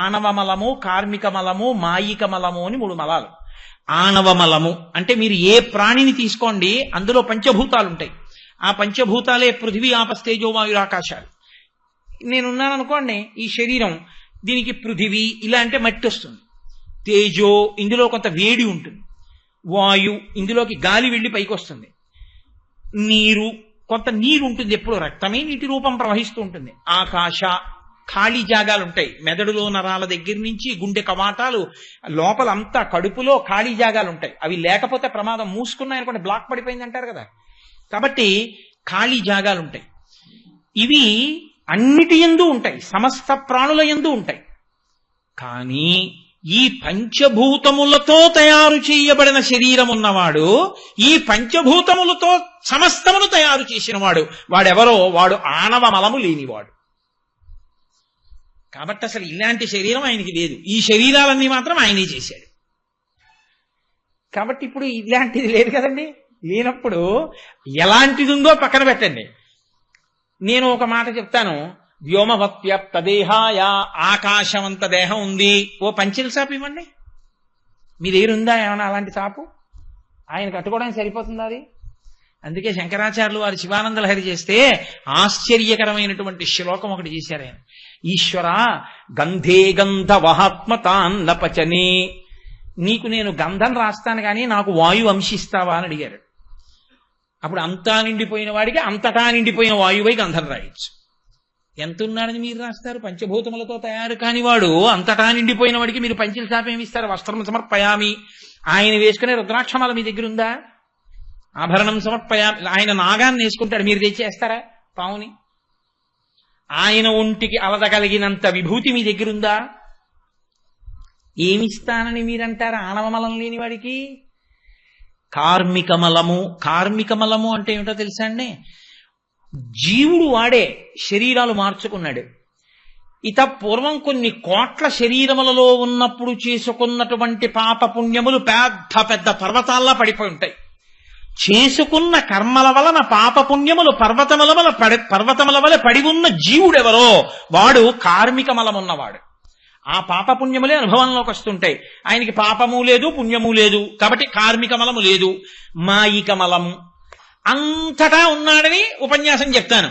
ఆణవ మలము, కార్మిక మలము, మాయిక మలము అని 3 మలాలు. ఆణవ మలము అంటే మీరు ఏ ప్రాణిని తీసుకోండి, అందులో పంచభూతాలు ఉంటాయి. ఆ పంచభూతాలే పృథివీ, ఆపస్తేజో, వాయురాకాశాలు. నేనున్నాను అనుకోండి, ఈ శరీరం, దీనికి పృథివీ ఇలా అంటే మట్టి వస్తుంది. తేజో, ఇందులో కొంత వేడి ఉంటుంది. వాయు, ఇందులోకి గాలి వెళ్ళి పైకి వస్తుంది. నీరు, కొంత నీరు ఉంటుంది, ఎప్పుడు రక్తమే నీటి రూపం ప్రవహిస్తూ ఉంటుంది. ఆకాశ, ఖాళీ జాగాలు ఉంటాయి. మెదడులో నరాల దగ్గర నుంచి గుండె కవాటాలు లోపలంతా కడుపులో ఖాళీ జాగాలు ఉంటాయి. అవి లేకపోతే ప్రమాదం. మూసుకున్నాయనుకోండి బ్లాక్ పడిపోయింది అంటారు కదా. కాబట్టి ఖాళీ జాగాలు ఉంటాయి. ఇవి అన్నిటి యందు ఉంటాయి, సమస్త ప్రాణుల యందు ఉంటాయి. కానీ ఈ పంచభూతములతో తయారు చేయబడిన శరీరం ఉన్నవాడు, ఈ పంచభూతములతో సమస్తమును తయారు చేసినవాడు, వాడెవరో వాడు ఆణవ మలము లేనివాడు. కాబట్టి అసలు ఇలాంటి శరీరం ఆయనకి లేదు. ఈ శరీరాలన్నీ మాత్రం ఆయనే చేశాడు. కాబట్టి ఇప్పుడు ఇలాంటిది లేదు కదండి. లేనప్పుడు ఎలాంటిది ఉందో పక్కన పెట్టండి. నేను ఒక మాట చెప్తాను. వ్యోమవత్వ్యాప్త దేహాయ, ఆకాశమంత దేహం ఉంది. ఓ పంచిల చాపు ఇవ్వండి. మీ దగ్గర ఉందా ఏమన్నా అలాంటి చాపు? ఆయన కట్టుకోవడానికి సరిపోతుందా అది? అందుకే శంకరాచార్యులు వారు శివానంద లహరి చేస్తే ఆశ్చర్యకరమైనటువంటి శ్లోకం ఒకటి చేశారు ఆయన. ఈశ్వర గంధే గంధ వహాత్మతాన్ నపచనే, నీకు నేను గంధం రాస్తాను కానీ నాకు వాయువు అంశిస్తావా అని అడిగారు. అప్పుడు అంతా నిండిపోయిన వాడికి అంతటా నిండిపోయిన వాయువై గంధం రాయొచ్చు. ఎంత ఉన్నాడని మీరు రాస్తారు? పంచభూతములతో తయారు కానివాడు అంతటా నిండిపోయిన వాడికి మీరు పంచిల శాపం ఇస్తారు. వస్త్రం సమర్పయామి, ఆయన వేసుకునే రుద్రాక్షమాల మీ దగ్గర ఉందా? ఆభరణం సమర్పయామి, ఆయన నాగాన్ని వేసుకుంటాడు, మీరు తెచ్చేస్తారా పావుని? ఆయన ఒంటికి అలదగలిగినంత విభూతి మీ దగ్గరుందా? ఏమిస్తానని మీరంటారు ఆణవమలం లేని వాడికి? కార్మిక మలము. కార్మిక మలము అంటే ఏమిటో తెలుసా అండి? జీవుడు వాడే శరీరాలు మార్చుకున్నాడు. ఇత పూర్వం కొన్ని కోట్ల శరీరములలో ఉన్నప్పుడు చేసుకున్నటువంటి పాప పుణ్యములు పెద్ద పెద్ద పర్వతాల్లా పడిపోయి ఉంటాయి. చేసుకున్న కర్మల వలన పాప పుణ్యములు పర్వతముల వలె పడి ఉన్న జీవుడెవరో వాడు కార్మిక మలమున్నవాడు. ఆ పాప పుణ్యములే అనుభవంలోకి వస్తుంటాయి. ఆయనకి పాపము లేదు, పుణ్యము లేదు, కాబట్టి కార్మిక మలము లేదు. మాయిక మలము అంతటా ఉన్నాడని ఉపన్యాసం చెప్తాను.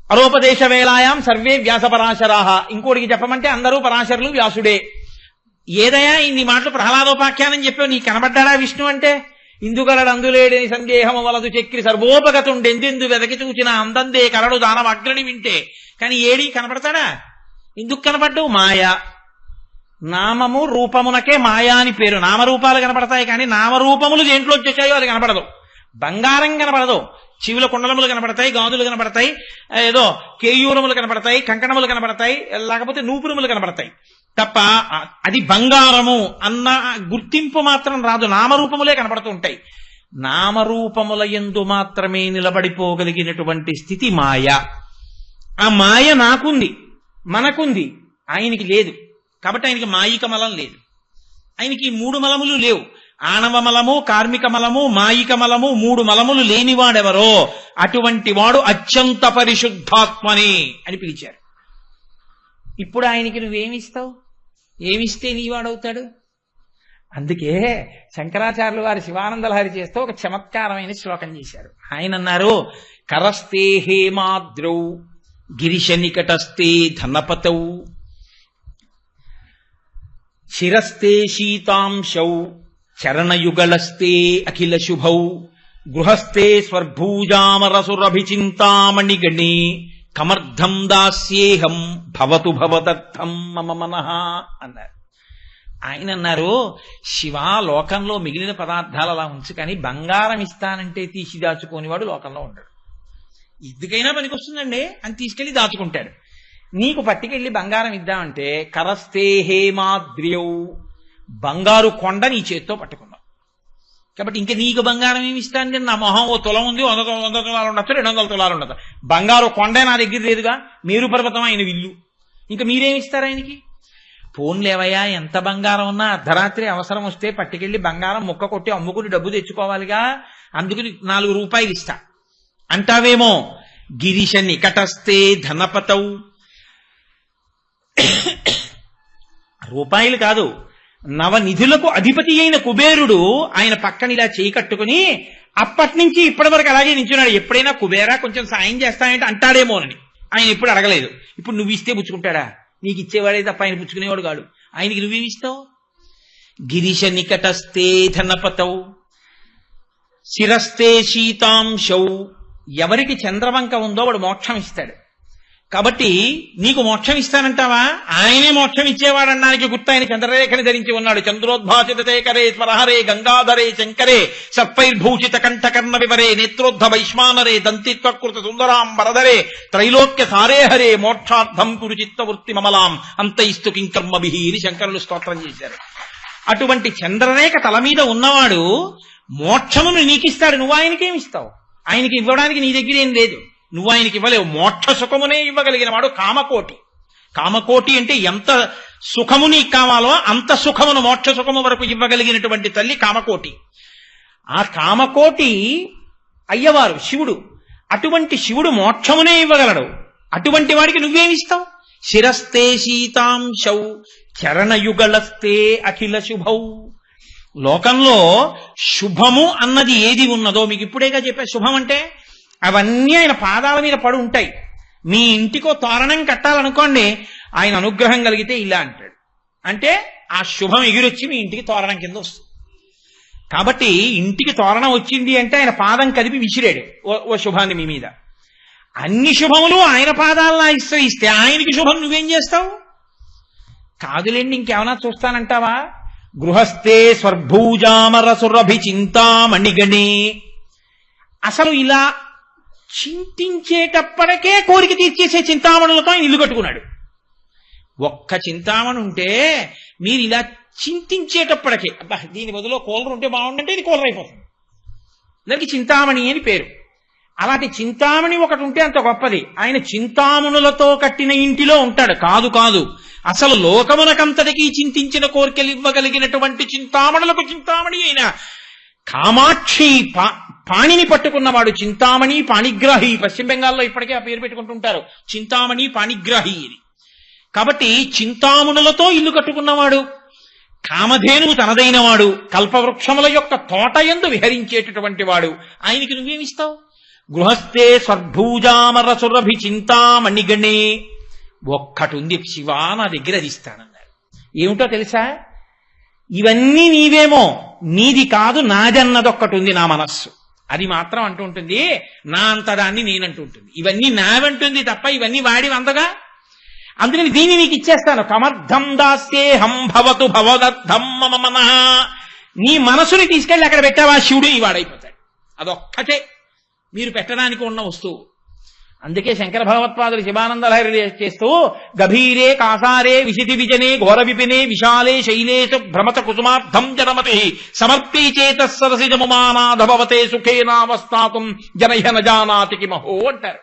అరోపదేశ వేళాయాం సర్వే వ్యాస పరాశరాహ. ఇంకోటికి చెప్పమంటే అందరూ పరాశరులు, వ్యాసుడే. ఏదయా ఇన్ని మాటలు ప్రహ్లాదోపాఖ్యానం చెప్పావు, నీకు కనబడ్డాడా విష్ణు అంటే? ఇందుగలడు అందులేడని సందేహము వలదు చక్రి సర్వోపగతుండెందెందు వెదకి చూచిన అందందే కలడు దానవ అగ్రని వింటే. కానీ ఏడి కనపడతాడా? ఎందుకు కనపడ్డావు? మాయా. నామము రూపమునకే మాయా అని పేరు. నామరూపాలు కనపడతాయి కానీ నామరూపములు దేంట్లో వచ్చాయో అది కనపడదు. బంగారం కనపడదు, చెవుల కుండలములు కనపడతాయి, గాజులు కనపడతాయి, ఏదో కేయూరములు కనపడతాయి, కంకణములు కనపడతాయి, లేకపోతే నూపురములు కనపడతాయి తప్ప అది బంగారము అన్న గుర్తింపు మాత్రం రాదు. నామరూపములే కనపడుతూ ఉంటాయి. నామరూపముల యందు మాత్రమే నిలబడిపోగలిగినటువంటి స్థితి మాయ. ఆ మాయ నాకుంది, మనకుంది, ఆయనకి లేదు. కాబట్టి ఆయనకి మాయిక మలం లేదు. ఆయనకి 3 మలములు లేవు. ఆణవ మలము, కార్మిక మలము, మాయిక మలము, 3 మలములు లేనివాడెవరో అటువంటి వాడు అత్యంత పరిశుద్ధాత్మని అని పిలిచారు. ఇప్పుడు ఆయనకి నువ్వేమిస్తావు? ఏమిస్తే నీవాడవుతాడు? అందుకే శంకరాచార్యులు వారి శివానంద లహరి చేస్తూ ఒక చమత్కారమైన శ్లోకం చేశారు. ఆయన అన్నారు, కరస్తే హేమాద్రౌ గిరిశ నికటస్తే ధనపతౌ శిరస్తే శీతాంశౌ చరణయుగళస్తే అఖిల శుభౌ గృహస్థే స్వర్భూజామరసురభిచింతామణిగణే కమర్థం దాస్యేహం భవతు భవదర్థం మమ మనః అన్నారు. ఆయన అన్నారు, శివ లోకంలో మిగిలిన పదార్థాలు అలా ఉంచు, కానీ బంగారం ఇస్తానంటే తీసి దాచుకోనివాడు లోకంలో ఉండడు. ఎందుకైనా పనికొస్తుందండి అని తీసుకెళ్లి దాచుకుంటాడు. నీకు పట్టుకెళ్ళి బంగారం ఇద్దామంటే కరస్తే హేమాద్రియౌ, బంగారు కొండ నీ చేత్తో పట్టుకున్నావు. కాబట్టి ఇంకా నీకు బంగారం ఏమి ఇస్తాను నేను, నా మొహం ఓ తులం ఉంది, 100 తులాలు ఉండొచ్చు, 200 తులాలు ఉండదు, బంగారు కొండే నా దగ్గర లేదుగా, మేరు పర్వతం ఆయన ఇల్లు, ఇంకా మీరేమి ఇస్తారు ఆయనకి? పోన్లేవయ్యా, ఎంత బంగారం ఉన్నా అర్ధరాత్రి అవసరం వస్తే పట్టుకెళ్ళి బంగారం ముక్క కొట్టి అమ్ముకుని డబ్బు తెచ్చుకోవాలిగా, అందుకని 4 రూపాయలు ఇస్తా అంటావేమో. గిరీశ నికటస్తే ధనపతౌ, రూపాయలు కాదు, నవనిధులకు అధిపతి అయిన కుబేరుడు ఆయన పక్కన ఇలా చేయి కట్టుకుని అప్పటి నుంచి ఇప్పటి వరకు అలాగే నించున్నాడు. ఎప్పుడైనా కుబేరా కొంచెం సాయం చేస్తానంటే అంటాడేమోనని ఆయన ఎప్పుడు అడగలేదు. ఇప్పుడు నువ్వు ఇస్తే పుచ్చుకుంటాడా? నీకు ఇచ్చేవాడే తప్ప ఆయన పుచ్చుకునేవాడు కాడు. ఆయనకి నువ్వేమి ఇస్తావు? గిరీశ నికటస్తే ధనపతౌ శిరస్తే శీతాంశౌ, ఎవరికి చంద్రవంక ఉందో వాడు మోక్షం ఇస్తాడు. కాబట్టి నీకు మోక్షం ఇస్తానంటావా? ఆయనే మోక్షం ఇచ్చేవాడన్నానికి గుర్తు ఆయన చంద్రరేఖని ధరించి ఉన్నాడు. చంద్రోద్భాసితేకరే స్వరహరే గంగాధరే శంకరే సర్పైర్భూషిత కంఠకర్ణ వివరే నేత్రోద్ధ వైశ్వానరే దంతిత్వకృత సుందరాం వరదరే త్రైలోక్య సారే హరే మోక్షార్థం కురు చిత్తవృత్తి మమలాం అంతైస్తు కింకర్మభిః అని శంకరులు స్తోత్రం చేశారు. అటువంటి చంద్రరేఖ తల మీద ఉన్నవాడు మోక్షమును నీకిస్తాడు. నువ్వు ఆయనకేమిస్తావు? ఆయనకి ఇవ్వడానికి నీ దగ్గర ఏం లేదు, నువ్వు ఆయనకి ఇవ్వలేవు. మోక్ష సుఖమునే ఇవ్వగలిగిన వాడు కామకోటి. కామకోటి అంటే ఎంత సుఖము నీకు కావాలో అంత సుఖమును మోక్ష సుఖము వరకు ఇవ్వగలిగినటువంటి తల్లి కామకోటి. ఆ కామకోటి అయ్యవారు శివుడు. అటువంటి శివుడు మోక్షమునే ఇవ్వగలడు. అటువంటి వాడికి నువ్వేమిస్తావు? శిరస్తే శీతాంశౌ చరణయుగళస్తే అఖిల శుభౌ. లోకంలో శుభము అన్నది ఏది ఉన్నదో మీకు ఇప్పుడేగా చెప్పా. శుభం అంటే అవన్నీ ఆయన పాదాల మీద పడి ఉంటాయి. మీ ఇంటికో తోరణం కట్టాలనుకోండి, ఆయన అనుగ్రహం కలిగితే ఇలా అంటాడు, అంటే ఆ శుభం ఎగిరొచ్చి మీ ఇంటికి తోరణం కింద వస్తుంది. కాబట్టి ఇంటికి తోరణం వచ్చింది అంటే ఆయన పాదం కదిపి విసిరాడు ఓ శుభాన్ని మీ మీద. అన్ని శుభములు ఆయన పాదాలను ఆశ్రయిస్తే ఆయనకి శుభం నువ్వేం చేస్తావు? కాదులేండి, ఇంకేమన్నా చూస్తానంటావా? గృహస్థే స్వర్భూజామర సురభి చింతామణిగణే. అసలు ఇలా చింతించేటప్పటికే కోరిక తీర్చేసే చింతామణులతో ఆయన ఇల్లు కట్టుకున్నాడు. ఒక్క చింతామణి ఉంటే మీరు ఇలా చింతించేటప్పటికే, అబ్బా దీని బదులు కూలర్ ఉంటే బాగుండంటే ఇది కూలర్ అయిపోతుంది. దానికి చింతామణి అని పేరు. అలాంటి చింతామణి ఒకటి ఉంటే అంత గొప్పది. ఆయన చింతామణులతో కట్టిన ఇంటిలో ఉంటాడు. కాదు కాదు, అసలు లోకమునకంతటికీ చింతించిన కోరికలు ఇవ్వగలిగినటువంటి చింతామణులకు చింతామణి అయిన కామాక్షి పాణిని పట్టుకున్నవాడు చింతామణి పాణిగ్రాహి. పశ్చిమ బెంగాల్లో ఇప్పటికే ఆ పేరు పెట్టుకుంటుంటారు, చింతామణి పాణిగ్రాహి అని. కాబట్టి చింతామణులతో ఇల్లు కట్టుకున్నవాడు, కామధేనువు తనదైన వాడు, కల్పవృక్షముల యొక్క తోటయందు విహరించేటటువంటి వాడు, ఆయనకి నువ్వేమిస్తావు? గృహస్థే స్వర్భూజామర సురభి చింతామణిగణే. ఒక్కటి ఉంది, శివా నా దగ్గర అది ఇస్తానన్నారు. ఏమిటో తెలుసా? ఇవన్నీ నీవేమో, నీది కాదు నాదన్నదొక్కటి ఉంది నా మనస్సు. అది మాత్రం అంటూ ఉంటుంది, నా అంతదాన్ని నేనంటూ ఉంటుంది. ఇవన్నీ నావంటుంది తప్ప ఇవన్నీ వాడి వందగా. అందుకని దీన్ని నీకు ఇచ్చేస్తాను. కమర్థం దాస్యేహం భవతు భవదర్థం మమ మనః. నీ మనసుని తీసుకెళ్ళి అక్కడ పెట్టావా శివుడు ఈ వాడైపోతాడు. అదొక్కటే మీరు పెట్టడానికి ఉన్న వస్తువు. అందుకే శంకర భగవత్పాదులు శివానందలహరి చేస్తూ గభీరే కాసారే విశితి విజనే ఘోర విపినే విశాలే శైలేషు భ్రమత కుసుమార్థం జనమతి సమర్పీ చేత సరసిజముమానాధభవతే సుఖేనావస్థాతుం జనహ నజానాతి కిమహో అంటారు.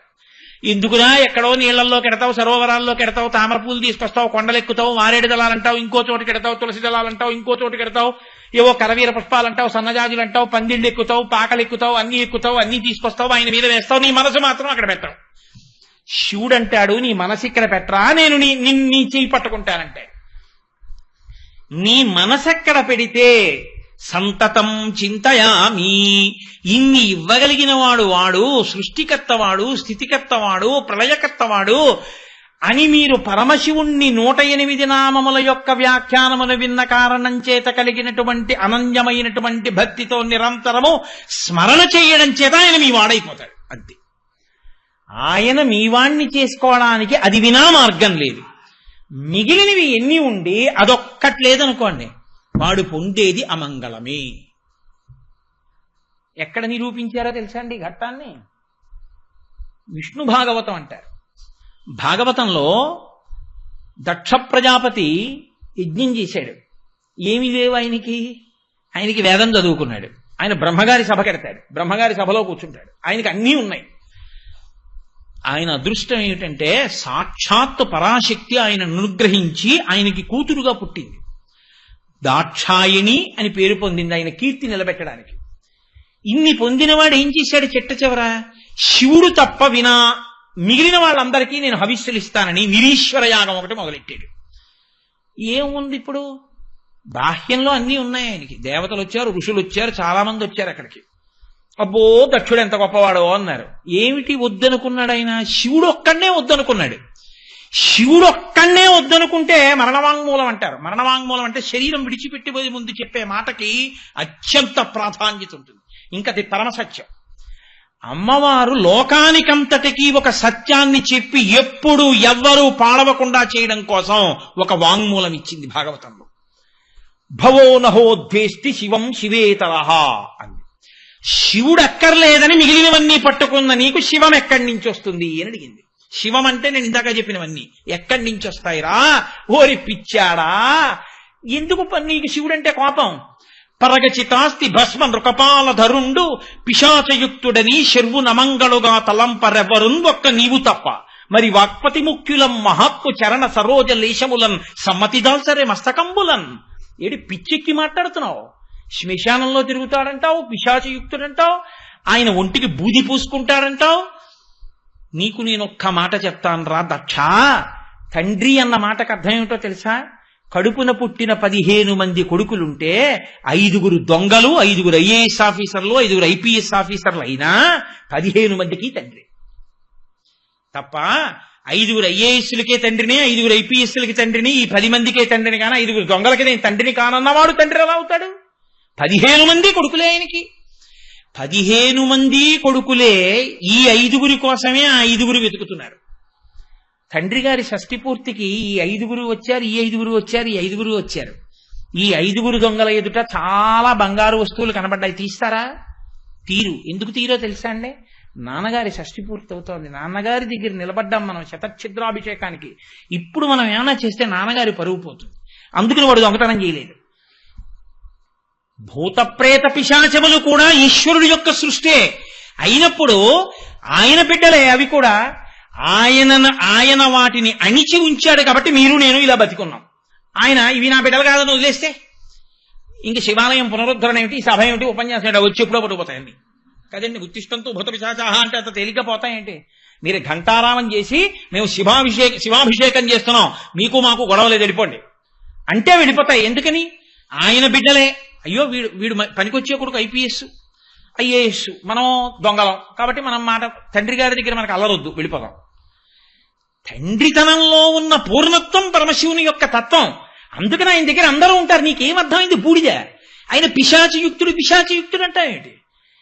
ఎందుకునా ఎక్కడో నీళ్లలో కెడతావు, సరోవరాల్లో కెడతావు, తామర పూలు తీసుకొస్తావు, కొండలెక్కుతావు, మారేడు దళాలంటావు, ఇంకో చోటు కెడతావు, తులసి దళాలంటావు, ఇంకో చోటు కెడతావు, ఏవో కరవీర పుష్పాలంటావు, సన్నజాజులు అంటావు, పందిళ్ళు ఎక్కుతావు, పాకలు ఎక్కుతావు, అన్ని తీసుకొస్తావు, ఆయన మీద వేస్తావు, నీ మనసు మాత్రం అక్కడ పెట్టావు. శివుడు అంటాడు, నీ మనసు ఇక్కడ పెట్టరా, నేను నీ చేయి పట్టుకుంటానంటే. నీ మనసెక్కడ పెడితే సంతతం చింతయామి. ఇన్ని ఇవ్వగలిగిన వాడు సృష్టికర్తవాడు, స్థితికర్తవాడు, ప్రళయకర్తవాడు అని మీరు పరమశివుణ్ణి 108 నామముల యొక్క వ్యాఖ్యానమును విన్న కారణం చేత కలిగినటువంటి అనన్యమైనటువంటి భక్తితో నిరంతరము స్మరణ చేయడం చేత ఆయన మీ వాడైపోతాడు. అంతే. ఆయన మీ వాణ్ణి చేసుకోవడానికి అది వినా మార్గం లేదు. మిగిలినవి ఎన్ని ఉండి అదొక్కట్లేదనుకోండి, వాడు పొందేది అమంగళమే. ఎక్కడ నిరూపించారో తెలుసా అండి ఈ ఘట్టాన్ని? విష్ణు భాగవతం అంటారు. భాగవతంలో దక్ష ప్రజాపతి యజ్ఞం చేశాడు. ఏమి లేవు ఆయనకి వేదం చదువుకున్నాడు. ఆయన బ్రహ్మగారి సభ కెడతాడు, బ్రహ్మగారి సభలో కూర్చుంటాడు, ఆయనకి అన్నీ ఉన్నాయి. ఆయన అదృష్టం ఏమిటంటే సాక్షాత్తు పరాశక్తి ఆయన అనుగ్రహించి ఆయనకి కూతురుగా పుట్టింది. దాక్షాయిణి అని పేరు పొందింది ఆయన కీర్తి నిలబెట్టడానికి. ఇన్ని పొందినవాడు ఏం చేశాడు? చిట్ట చివర శివుడు తప్ప వినా మిగిలిన వాళ్ళందరికీ నేను హవిస్సులు ఇస్తానని నిరీశ్వర యాగం ఒకటి మొదలెట్టాడు. ఏముంది ఇప్పుడు? బాహ్యంలో అన్నీ ఉన్నాయి ఆయనకి. దేవతలు వచ్చారు, ఋషులు వచ్చారు, చాలా మంది వచ్చారు అక్కడికి. అబ్బో దక్షుడు ఎంత గొప్పవాడో అన్నారు. ఏమిటి వద్దనుకున్నాడు ఆయన? శివుడు ఒక్కడనే వద్దనుకున్నాడు. శివుడు ఒక్కడనే వద్దనుకుంటే మరణవాంగ్మూలం అంటారు. మరణవాంగ్మూలం అంటే శరీరం విడిచిపెట్టిపోయి ముందు చెప్పే మాటకి అత్యంత ప్రాధాన్యత ఉంటుంది. ఇంకది పరమసత్యం. అమ్మవారు లోకానికంతటికీ ఒక సత్యాన్ని చెప్పి ఎప్పుడు ఎవ్వరూ పాడవకుండా చేయడం కోసం ఒక వాంగ్మూలం ఇచ్చింది భాగవతంలో. భవో నహోద్వేష్టి శివం శివేతరహ అంది. శివుడు అక్కర్లేదని మిగిలినవన్నీ పట్టుకున్న నీకు శివం ఎక్కడి నుంచి వస్తుంది అని అడిగింది. శివం అంటే నేను ఇందాక చెప్పినవన్నీ ఎక్కడి నుంచి వస్తాయిరా? ఓరి పిచ్చాడా, ఎందుకు నీకు శివుడంటే కోపం? పరగచితాస్తి భస్మ నృకపాల ధరుండు పిశాచయుక్తుడని శర్వు నమంగళుగా తలంపరెవరున్ ఒక్క నీవు తప్ప. మరి వాక్పతి ముఖ్యులం మహాత్ము చరణ సరోజ లేశములన్ సమ్మతిదాల్సరే మస్తకంబులన్. ఏడి పిచ్చెక్కి మాట్లాడుతున్నావు? శ్మశానంలో తిరుగుతాడంటావు, పిశాచయుక్తుడంటావు, ఆయన ఒంటికి బూది పూసుకుంటాడంటావు. నీకు నేనొక్క మాట చెప్తాను రా దక్ష. తండ్రి అన్న మాటకు అర్థం ఏమిటో తెలుసా? కడుపున పుట్టిన 15 మంది కొడుకులుంటే 5 దొంగలు, 5 ఐఏఎస్ ఆఫీసర్లు, 5 ఐపీఎస్ ఆఫీసర్లు అయినా 15 మందికి తండ్రి తప్ప 5 ఐఏఎస్లకే తండ్రిని, 5 ఐపీఎస్లకి తండ్రిని, ఈ 10 మందికే తండ్రిని కానా 5 దొంగలకి నేను తండ్రిని కానన్నవాడు తండ్రి ఎలా అవుతాడు? 15 మంది కొడుకులే ఆయనకి. 15 మంది కొడుకులే ఈ 5 కోసమే ఆ 5 వెతుకుతున్నారు. తండ్రి గారి షష్ఠి పూర్తికి ఈ 5 వచ్చారు, ఈ 5 వచ్చారు, ఈ 5 వచ్చారు. ఈ 5 దొంగల ఎదుట చాలా బంగారు వస్తువులు కనబడ్డాయి. తీస్తారా? తీరు. ఎందుకు తీరో తెలుసా అండి? నాన్నగారి షష్ఠి పూర్తి అవుతోంది. నాన్నగారి దగ్గర నిలబడ్డాం మనం శతఛిద్రాభిషేకానికి. ఇప్పుడు మనం ఏమైనా చేస్తే నాన్నగారి పరువు పోతుంది. అందుకని వాడు దొంగతనం చేయలేదు. భూతప్రేత పిశాచములు కూడా ఈశ్వరుడి యొక్క సృష్టే అయినప్పుడు ఆయన బిడ్డలే అవి కూడా. ఆయన వాటిని అణిచి ఉంచాడు కాబట్టి మీరు నేను ఇలా బతికున్నాం. ఆయన ఇవి నా బిడ్డలు కాదని వదిలేస్తే ఇంక శివాలయం పునరుద్ధరణ ఏమిటి, సభ ఏమిటి, ఉపన్యాసం ఏంటి, వచ్చి ఎప్పుడో పట్టుకుపోతాయండి కదండి. ఉత్తిష్టంతో భూత పిశాచాహ అంటే అంత తేలికపోతాయంటే. మీరు ఘంటారామం చేసి మేము శివాభిషేకం చేస్తున్నాం, మీకు మాకు గొడవలేదు వెళ్ళిపోండి అంటే వెళ్ళిపోతాయి. ఎందుకని? ఆయన బిడ్డలే. అయ్యో వీడు పనికొచ్చే కొడుకు ఐపీఎస్ ఐఏఎస్, మనం దొంగలం కాబట్టి మనం మాట తండ్రి గారి దగ్గర మనకు అల్లరొద్దు, వెళ్ళిపోదాం. తండ్రితనంలో ఉన్న పూర్ణత్వం పరమశివుని యొక్క తత్వం. అందుకని ఆయన దగ్గర అందరూ ఉంటారు. నీకేమర్థమైంది? బూడిద. ఆయన పిశాచయుక్తుడు అంటావేంటి?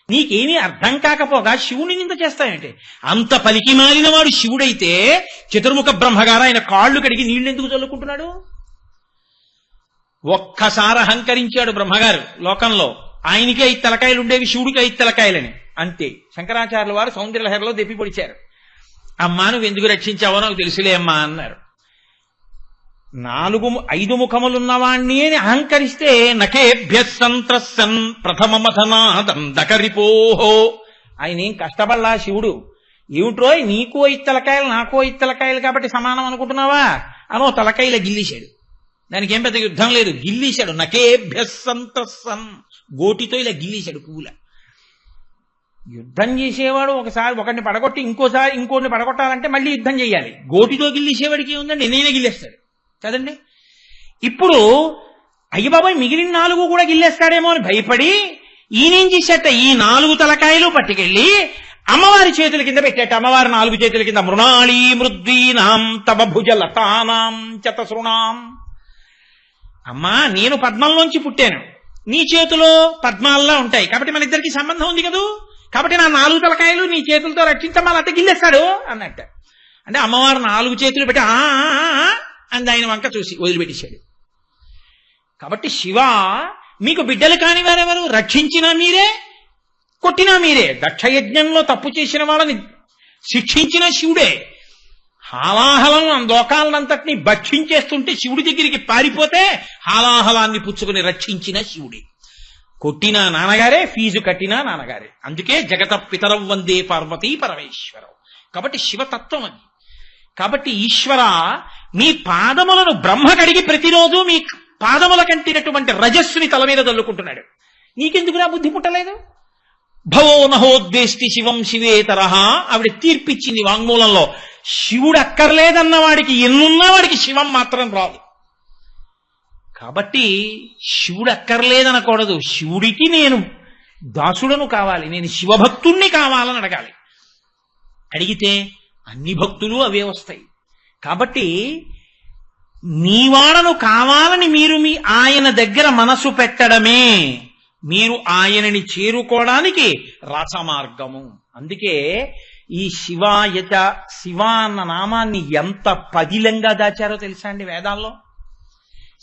నీకేమీ అర్థం కాకపోగా శివుని నింద చేస్తావేంటి? అంత పలికి మారిన వాడు శివుడైతే చతుర్ముఖ బ్రహ్మగారు ఆయన కాళ్ళు కడిగి నీళ్లు ఎందుకు చల్లుకుంటున్నాడు? ఒక్కసారి అహంకరించాడు బ్రహ్మగారు లోకంలో. ఆయనకి 5 తలకాయలు ఉండేవి, శివుడికి 5 తలకాయలని. అంతే. శంకరాచార్యుల వారు సౌందర్యలహరిలో దెప్పి పొడిచారు. అమ్మా నువ్వు ఎందుకు రక్షించావో నాకు తెలుసులే అమ్మా అన్నారు. 5 ముఖములున్నవాణ్ణి అని అహంకరిస్తే నకేభ్య సంత్రసన్ ప్రథమమథనాదం దకరిపోహో. ఆయన ఏం కష్టపడలా శివుడు. ఏమిట్రో నీకు 5 తలకాయలు నాకు 5 తలకాయలు కాబట్టి సమానం అనుకుంటున్నావా అనో తలకాయల గిల్లీశాడు. దానికి ఏం పెద్ద యుద్ధం లేదు, గిల్లీశాడు. నకేభ్య సంత్రసన్ గోటితో ఇలా గిల్లీశాడు పువ్వుల. యుద్ధం చేసేవాడు ఒకరిని పడగొట్టి ఇంకోసారి ఇంకోటిని పడగొట్టాలంటే మళ్ళీ యుద్ధం చేయాలి. గోటితో గిల్లేసేవాడికి ఏముందండి, నేనే గిల్లేస్తాడు కదండి. ఇప్పుడు అయ్య బాబాయ్ మిగిలిన 4 కూడా గిల్లేస్తాడేమో అని భయపడి ఈయనేం చేసేట ఈ 4 తలకాయలు పట్టుకెళ్ళి అమ్మవారి చేతుల కింద పెట్టేట. అమ్మవారి 4 చేతుల కింద మృణాళీ మృద్వీనాం తవ భుజ లతానాం చతసృణాం. అమ్మా నేను పద్మంలోంచి పుట్టాను, నీ చేతిలో పద్మాల్లా ఉంటాయి కాబట్టి మన ఇద్దరికి సంబంధం ఉంది కదూ, కాబట్టి నా 4 తలకాయలు నీ చేతులతో రక్షించమ్మా లేకపోతే గిల్లేస్తాడు అన్నట్ట. అంటే అమ్మవారు 4 చేతులు పెట్టి అని ఆయన వంక చూసి వదిలిపెట్టేశాడు. కాబట్టి శివ మీకు బిడ్డలు కాని వారెవరు? రక్షించినా మీరే, కొట్టినా మీరే. దక్షయజ్ఞంలో తప్పు చేసిన వాళ్ళని శిక్షించిన శివుడే. హాలాహలం లోకాలనంతటినీ భక్షించేస్తుంటే శివుడి దగ్గరికి పారిపోతే హాలాహలాన్ని పుచ్చుకుని రక్షించిన శివుడే. కొట్టినా నాన్నగారే, ఫీజు కట్టినా నాన్నగారే. అందుకే జగత పితరం వందే పార్వతీ పరమేశ్వరం. కాబట్టి శివతత్వం అది. కాబట్టి ఈశ్వర, మీ పాదములను బ్రహ్మ కడిగి ప్రతిరోజు మీ పాదముల కంటినటువంటి రజస్సుని తల మీద తల్లుకుంటున్నాడు. నీకెందుకు నా బుద్ధి పుట్టలేదు? భవో నహోద్వేష్టి శివం శివేతరహ ఆవిడ తీర్పిచ్చింది వాంగ్మూలంలో. శివుడు అక్కర్లేదన్న వాడికి ఎన్నున్నా వాడికి శివం మాత్రం రాదు. కాబట్టి శివుడు అక్కర్లేదనకూడదు. శివుడికి నేను దాసుడను కావాలి, నేను శివభక్తుణ్ణి కావాలని అడగాలి. అడిగితే అన్ని భక్తులు అవే వస్తాయి. కాబట్టి నీవాడను కావాలని మీరు మీ ఆయన దగ్గర మనసు పెట్టడమే మీరు ఆయనని చేరుకోవడానికి రసమార్గము. అందుకే ఈ శివాయచ, శివ అన్న నామాన్ని ఎంత పదిలంగా దాచారో తెలుసా అండి వేదాల్లో.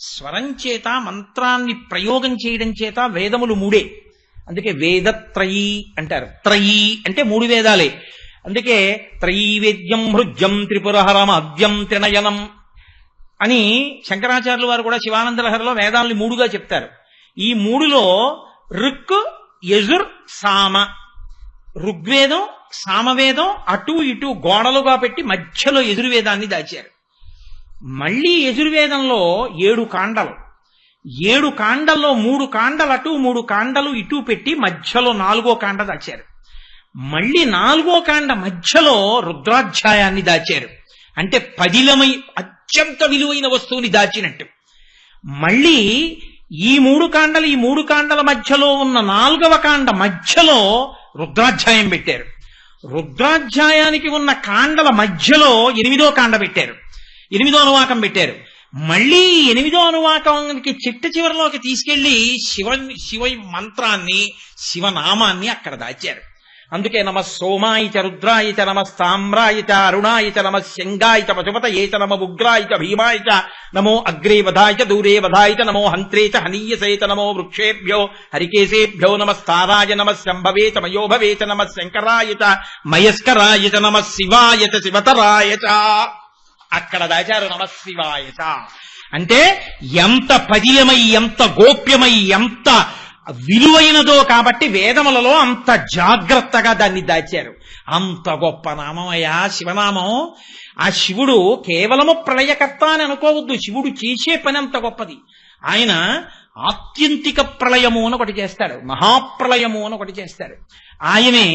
స్వరం చేత మంత్రాన్ని ప్రయోగం చేయడం చేత వేదములు మూడే. అందుకే వేదత్రయీ అంటారు. త్రయీ అంటే మూడు వేదాలే. అందుకే త్రైవేద్యం హృద్యం త్రిపురహరం అద్యం త్రినయనం అని శంకరాచార్యుల వారు కూడా శివానందలహరిలో వేదాలని మూడుగా చెప్తారు. ఈ మూడులో ఋక్, యజుర్, సామ, ఋగ్వేదం సామవేదం అటు ఇటు గోడలుగా పెట్టి మధ్యలో యజుర్వేదాన్ని దాచారు. మళ్ళీ యజుర్వేదంలో 7 కాండలు, 7 కాండల్లో 3 కాండలు అటు 3 కాండలు ఇటు పెట్టి మధ్యలో 4వ కాండ దాచారు. మళ్ళీ 4వ కాండ మధ్యలో రుద్రాధ్యాయాన్ని దాచారు. అంటే పదిలమై అత్యంత విలువైన వస్తువుని దాచినట్టు. మళ్ళీ ఈ 3 కాండలు, ఈ 3 కాండల మధ్యలో ఉన్న 4వ కాండ మధ్యలో రుద్రాధ్యాయం పెట్టారు. రుద్రాధ్యాయానికి ఉన్న కాండల మధ్యలో 8వ కాండ పెట్టారు, 8వ అనువాకం పెట్టారు. మళ్ళీ 8వ అనువాకానికి చిట్ట చివరిలోకి తీసుకెళ్లి శివ మంత్రాన్ని, శివనామాన్ని అక్కడ దాచారు. అందుకే నమ సోమాయ చ రుద్రాయ చ నమ స్తామ్రాయ చ అరుణాయ చ నమ శంగాయ చ పశుపతయే చ నమ ఉగ్రాయ చ భీమాయ చ నమో అగ్రే వధాయ చ దూరే వధాయ చ నమో హంత్రే చ హనీయసే చ నమో వృక్షేభ్యో హరికేశేభ్యో నమస్తారాయ నమ శంభవే చ మయోభవే చ నమ శంకరాయ చ మయస్కరాయ చ నమ శివాయ చ శివతరాయ చ. అక్కడ దాచారు నమ శివాయ చ. అంటే ఎంత పదియమై, ఎంత గోప్యమై, ఎంత విలువైనదో కాబట్టి వేదములలో అంత జాగ్రత్తగా దాన్ని దాచారు. అంత గొప్ప నామమయ్యా శివనామం. ఆ శివుడు కేవలము ప్రళయకర్త అని అనుకోవద్దు. శివుడు చేసే పని అంత గొప్పది. ఆయన ఆత్యంతిక ప్రళయము అని ఒకటి చేస్తాడు, మహాప్రళయము అని ఒకటి చేస్తాడు. ఆయనే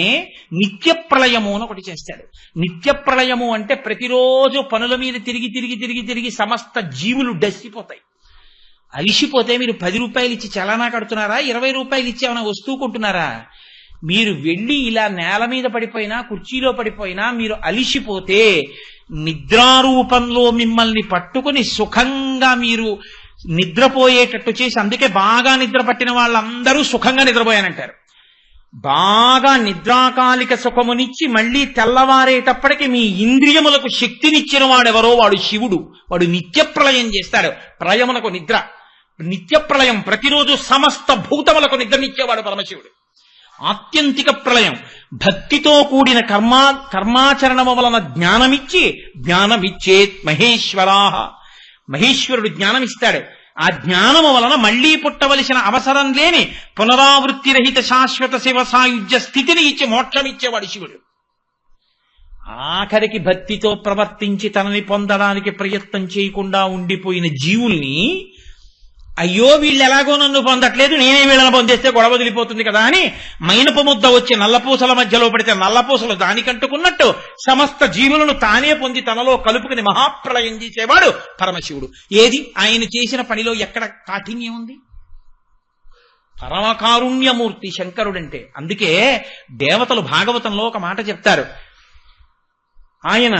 నిత్య ప్రళయము అని ఒకటి చేస్తాడు. నిత్య ప్రళయము అంటే ప్రతిరోజు పనుల మీద తిరిగి తిరిగి తిరిగి తిరిగి సమస్త జీవులు డస్సిపోతాయి. అలిసిపోతే మీరు 10 రూపాయలు ఇచ్చి చలానా కడుతున్నారా, 20 రూపాయలు ఇచ్చి ఏమైనా వస్తువు కొంటున్నారా? మీరు వెళ్ళి ఇలా నేల మీద పడిపోయినా, కుర్చీలో పడిపోయినా మీరు అలిసిపోతే నిద్రారూపంలో మిమ్మల్ని పట్టుకుని సుఖంగా మీరు నిద్రపోయేటట్టు చేసి, అందుకే బాగా నిద్ర పట్టిన వాళ్ళందరూ సుఖంగా నిద్రపోయానంటారు. బాగా నిద్రాకాలిక సుఖమునిచ్చి మళ్ళీ తెల్లవారేటప్పటికి మీ ఇంద్రియములకు శక్తినిచ్చిన వాడెవరో వాడు శివుడు. వాడు నిత్య ప్రళయం చేస్తాడు. ప్రళయమునకు నిద్ర, నిత్య ప్రళయం, ప్రతిరోజు సమస్త భూతములకు నిద్రనిచ్చేవాడు పరమశివుడు. ఆత్యంతిక ప్రళయం భక్తితో కూడిన కర్మాచరణము వలన జ్ఞానమిచ్చేత్ మహేశ్వరాహ. మహేశ్వరుడు జ్ఞానమిస్తాడు. ఆ జ్ఞానము వలన మళ్లీ పుట్టవలసిన అవసరం లేని పునరావృత్తి రహిత శాశ్వత శివ సాయుధ్య స్థితిని ఇచ్చి మోక్షమిచ్చేవాడు శివుడు. ఆఖరికి భక్తితో ప్రవర్తించి తనని పొందడానికి ప్రయత్నం చేయకుండా ఉండిపోయిన జీవుల్ని, అయ్యో వీళ్ళు ఎలాగో నన్ను పొందట్లేదు, నేనే వీళ్ళని పొందేస్తే గొడవ వదిలిపోతుంది కదా అని మైనపు ముద్ద వచ్చి నల్లపూసల మధ్యలో పడితే నల్లపూసలు దానికంటుకున్నట్టు సమస్త జీవులను తానే పొంది తనలో కలుపుకుని మహాప్రళయం చేసేవాడు పరమశివుడు. ఏది ఆయన చేసిన పనిలో ఎక్కడ కాఠిన్యం ఉంది? పరమకారుణ్యమూర్తి శంకరుడంటే. అందుకే దేవతలు భాగవతంలో ఒక మాట చెప్తారు. ఆయన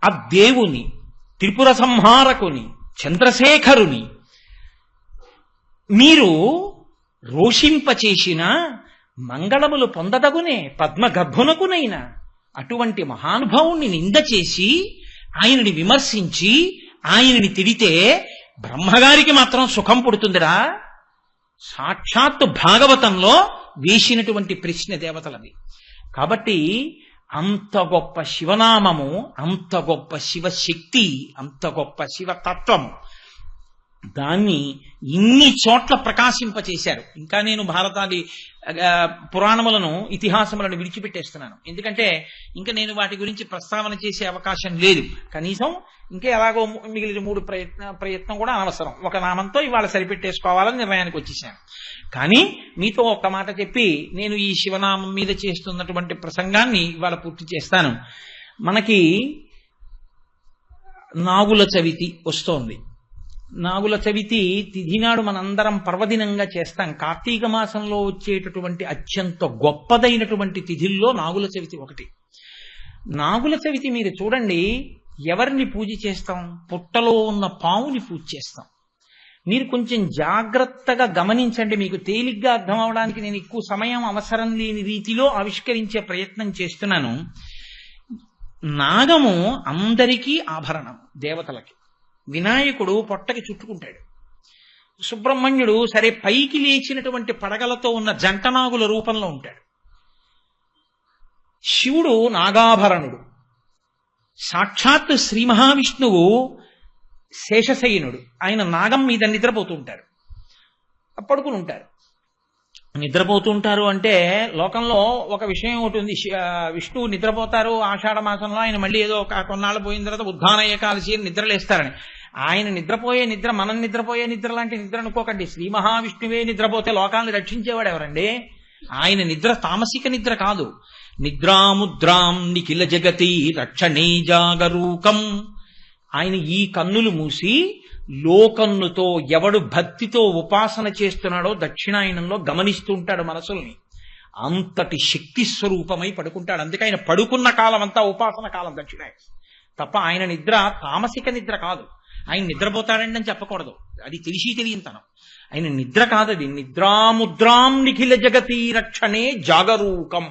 ఆ దేవుని, త్రిపుర సంహారకుని, చంద్రశేఖరుని మీరు రోషింపచేసిన మంగళములు పొందదగునే పద్మగర్భునకునైనా అటువంటి మహానుభావుణ్ణి నింద చేసి ఆయనని విమర్శించి ఆయనని తిడితే బ్రహ్మగారికి మాత్రం సుఖం పుడుతుందిరా. సాక్షాత్తు భాగవతంలో వేసినటువంటి ప్రశ్న దేవతలది. కాబట్టి అంత గొప్ప శివనామము, అంత గొప్ప శివశక్తి, అంత గొప్ప శివతత్వం దాన్ని ఇన్ని చోట్ల ప్రకాశింపచేశారు. ఇంకా నేను భారతాది పురాణములను ఇతిహాసములను విడిచిపెట్టేస్తున్నాను, ఎందుకంటే ఇంకా నేను వాటి గురించి ప్రస్తావన చేసే అవకాశం లేదు. కనీసం ఇంకా ఎలాగో మిగిలిన 3 ప్రయత్నం కూడా అనవసరం. ఒక నామంతో ఇవాళ సరిపెట్టేసుకోవాలని నిర్ణయానికి వచ్చేసాను. కానీ మీతో ఒక్క మాట చెప్పి నేను ఈ శివనామం మీద చేస్తున్నటువంటి ప్రసంగాన్ని ఇవాళ పూర్తి చేస్తాను. మనకి నాగుల చవితి వస్తోంది. నాగుల చవితి తిథి నాడు మనందరం పర్వదినంగా చేస్తాం. కార్తీక మాసంలో వచ్చేటటువంటి అత్యంత గొప్పదైనటువంటి తిథిల్లో నాగుల చవితి ఒకటి. నాగుల చవితి మీరు చూడండి, ఎవరిని పూజ చేస్తాం? పుట్టలో ఉన్న పావుని పూజ చేస్తాం. మీరు కొంచెం జాగ్రత్తగా గమనించండి, మీకు తేలిగ్గా అర్థం అవడానికి నేను ఎక్కువ సమయం అవసరం లేని రీతిలో ఆవిష్కరించే ప్రయత్నం చేస్తున్నాను. నాగము అందరికీ ఆభరణం, దేవతలకి. వినాయకుడు పొట్టకి చుట్టుకుంటాడు. సుబ్రహ్మణ్యుడు సరే పైకి లేచినటువంటి పడగలతో ఉన్న జంటనాగుల రూపంలో ఉంటాడు. శివుడు నాగాభరణుడు. సాక్షాత్ శ్రీ మహావిష్ణువు శేషశయనుడు. ఆయన నాగం మీద నిద్రపోతూ ఉంటారు, పడుకుని ఉంటారు. నిద్రపోతూ ఉంటారు అంటే లోకంలో ఒక విషయం ఒకటి ఉంది. విష్ణువు నిద్రపోతారు ఆషాఢ మాసంలో, ఆయన మళ్ళీ ఏదో కొన్నాళ్ళు పోయిన తర్వాత ఉద్ధాన ఏకాదశి నిద్రలేస్తారని. ఆయన నిద్రపోయే నిద్ర మనం నిద్రపోయే నిద్ర లాంటి నిద్ర అనుకోకండి. శ్రీ మహావిష్ణువే నిద్రపోతే లోకాలను రక్షించేవాడు ఎవరండి? ఆయన నిద్ర తామసిక నిద్ర కాదు. నిద్రాముద్రాం నిఖిల జగతి రక్షణే జాగరూకం. ఆయన ఈ కన్నులు మూసి లోకన్నుతో ఎవడు భక్తితో ఉపాసన చేస్తున్నాడో దక్షిణాయనంలో గమనిస్తూ ఉంటాడు మనసుల్ని. అంతటి శక్తి స్వరూపమై పడుకుంటాడు. అందుకే ఆయన పడుకున్న కాలం అంతా ఉపాసన కాలం దక్షిణాయనం తప్ప ఆయన నిద్ర తామసిక నిద్ర కాదు. ఆయన నిద్రపోతాడండి అని చెప్పకూడదు, అది తెలిసి తెలియనితనం. ఆయన నిద్ర కాదది. నిద్రాముద్రాం నిఖిల జగతి రక్షణే జాగరూకం.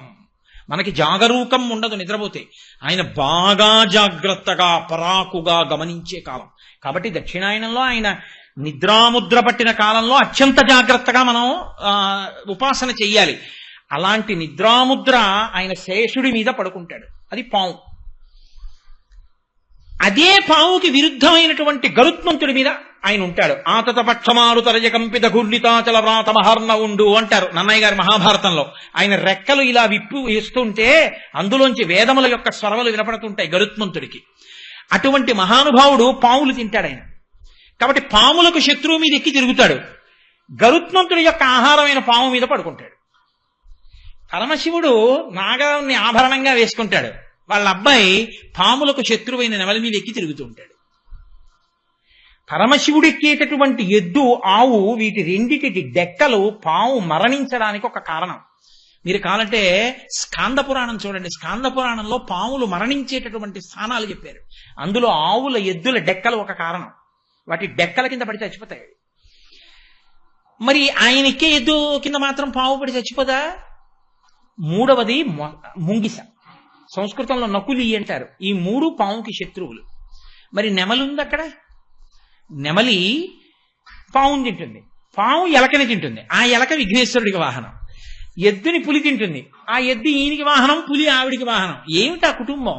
మనకి జాగరూకం ఉండదు నిద్రపోతే. ఆయన బాగా జాగ్రత్తగా పరాకుగా గమనించే కాలం కాబట్టి దక్షిణాయనంలో ఆయన నిద్రాముద్ర పట్టిన కాలంలో అత్యంత జాగ్రత్తగా మనం ఉపాసన చెయ్యాలి. అలాంటి నిద్రాముద్ర ఆయన శేషుడి మీద పడుకుంటాడు. అది పాము. అదే పావుకి విరుద్ధమైనటువంటి గరుత్మంతుడి మీద ఆయన ఉంటాడు. ఆతత పక్షమారు తరజ కంపిత ఘూర్ణితాచల వ్రాత మహర్ణ ఉండు అంటారు నన్నయ్య గారి మహాభారతంలో. ఆయన రెక్కలు ఇలా విప్పు వేస్తుంటే అందులోంచి వేదముల యొక్క స్వరములు వినపడుతుంటాయి గరుత్మంతుడికి. అటువంటి మహానుభావుడు పాములు తింటాడు ఆయన. కాబట్టి పాములకు శత్రువు మీద ఎక్కి తిరుగుతాడు. గరుత్మంతుడి యొక్క ఆహారమైన పాము మీద పడుకుంటాడు. పరమశివుడు నాగాన్ని ఆభరణంగా వేసుకుంటాడు. వాళ్ళ అబ్బాయి పాములకు శత్రువైన నెమలి మీద ఎక్కి తిరుగుతూ ఉంటాడు. పరమశివుడు ఎక్కేటటువంటి ఎద్దు, ఆవు, వీటి రెండిటి డెక్కలు పాము మరణించడానికి ఒక కారణం. మీరు కావాలంటే స్కాంద పురాణం చూడండి. స్కాంద పురాణంలో పాములు మరణించేటటువంటి స్థానాలు చెప్పారు. అందులో ఆవుల ఎద్దుల డెక్కలు ఒక కారణం. వాటి డెక్కల కింద పడి చచ్చిపోతాయి. మరి ఆయన ఎక్కే ఎద్దు కింద మాత్రం పాము పడి చచ్చిపోదా? మూడవది ముంగిస. సంస్కృతంలో నకులి అంటారు. ఈ 3 పాముకి శత్రువులు. మరి నెమలి ఉంది అక్కడ. నెమలి పావుని తింటుంది, పాము ఎలకని తింటుంది. ఆ ఎలక విఘ్నేశ్వరుడికి వాహనం. ఎద్దుని పులి తింటుంది, ఆ ఎద్దు ఈయనకి వాహనం, పులి ఆవిడికి వాహనం. ఏమిటా కుటుంబం?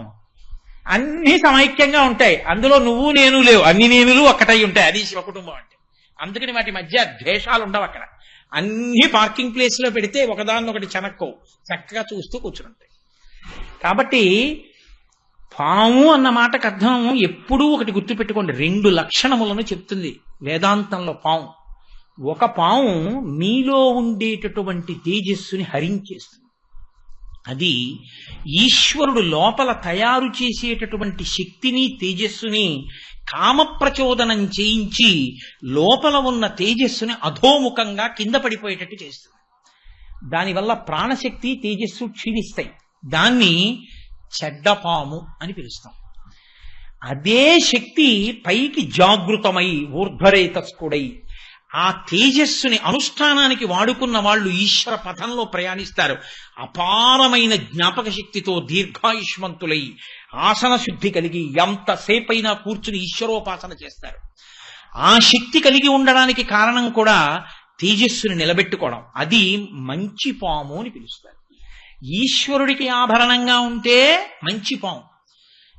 అన్ని సమైక్యంగా ఉంటాయి. అందులో నువ్వు నేను లేవు, అన్ని నేనులు ఒక్కటై ఉంటాయి. అది శివ కుటుంబం అంటే. అందుకని వాటి మధ్య ద్వేషాలు ఉండవు అక్కడ. అన్ని పార్కింగ్ ప్లేస్ లో పెడితే ఒకదాన్నొకటి చెనక్కవు, చక్కగా చూస్తూ కూర్చుంటాయి. కాబట్టి పాము అన్న మాటకు అర్థం ఎప్పుడూ ఒకటి గుర్తుపెట్టుకోండి. 2 లక్షణములను చెప్తుంది వేదాంతంలో పాము. ఒక పాము మీలో ఉండేటటువంటి తేజస్సుని హరించేస్తుంది. అది ఈశ్వరుడు లోపల తయారు చేసేటటువంటి శక్తిని, తేజస్సుని కామప్రచోదనం చేయించి లోపల ఉన్న తేజస్సుని అధోముఖంగా కింద పడిపోయేటట్టు చేస్తుంది. దానివల్ల ప్రాణశక్తి, తేజస్సు క్షీణిస్తాయి. దాన్ని చెడ్డపాము అని పిలుస్తాం. అదే శక్తి పైకి జాగృతమై ఊర్ధ్వరేతస్కుడై ఆ తేజస్సుని అనుష్ఠానానికి వాడుకున్న వాళ్ళు ఈశ్వర పథంలో ప్రయాణిస్తారు. అపారమైన జ్ఞాపక శక్తితో దీర్ఘాయుష్మంతులై ఆసన శుద్ధి కలిగి ఎంతసేపైనా కూర్చుని ఈశ్వరోపాసన చేస్తారు. ఆ శక్తి కలిగి ఉండడానికి కారణం కూడా తేజస్సుని నిలబెట్టుకోవడం. అది మంచి పాము అని పిలుస్తారు. ఈశ్వరుడికి ఆభరణంగా ఉంటే మంచి పాము.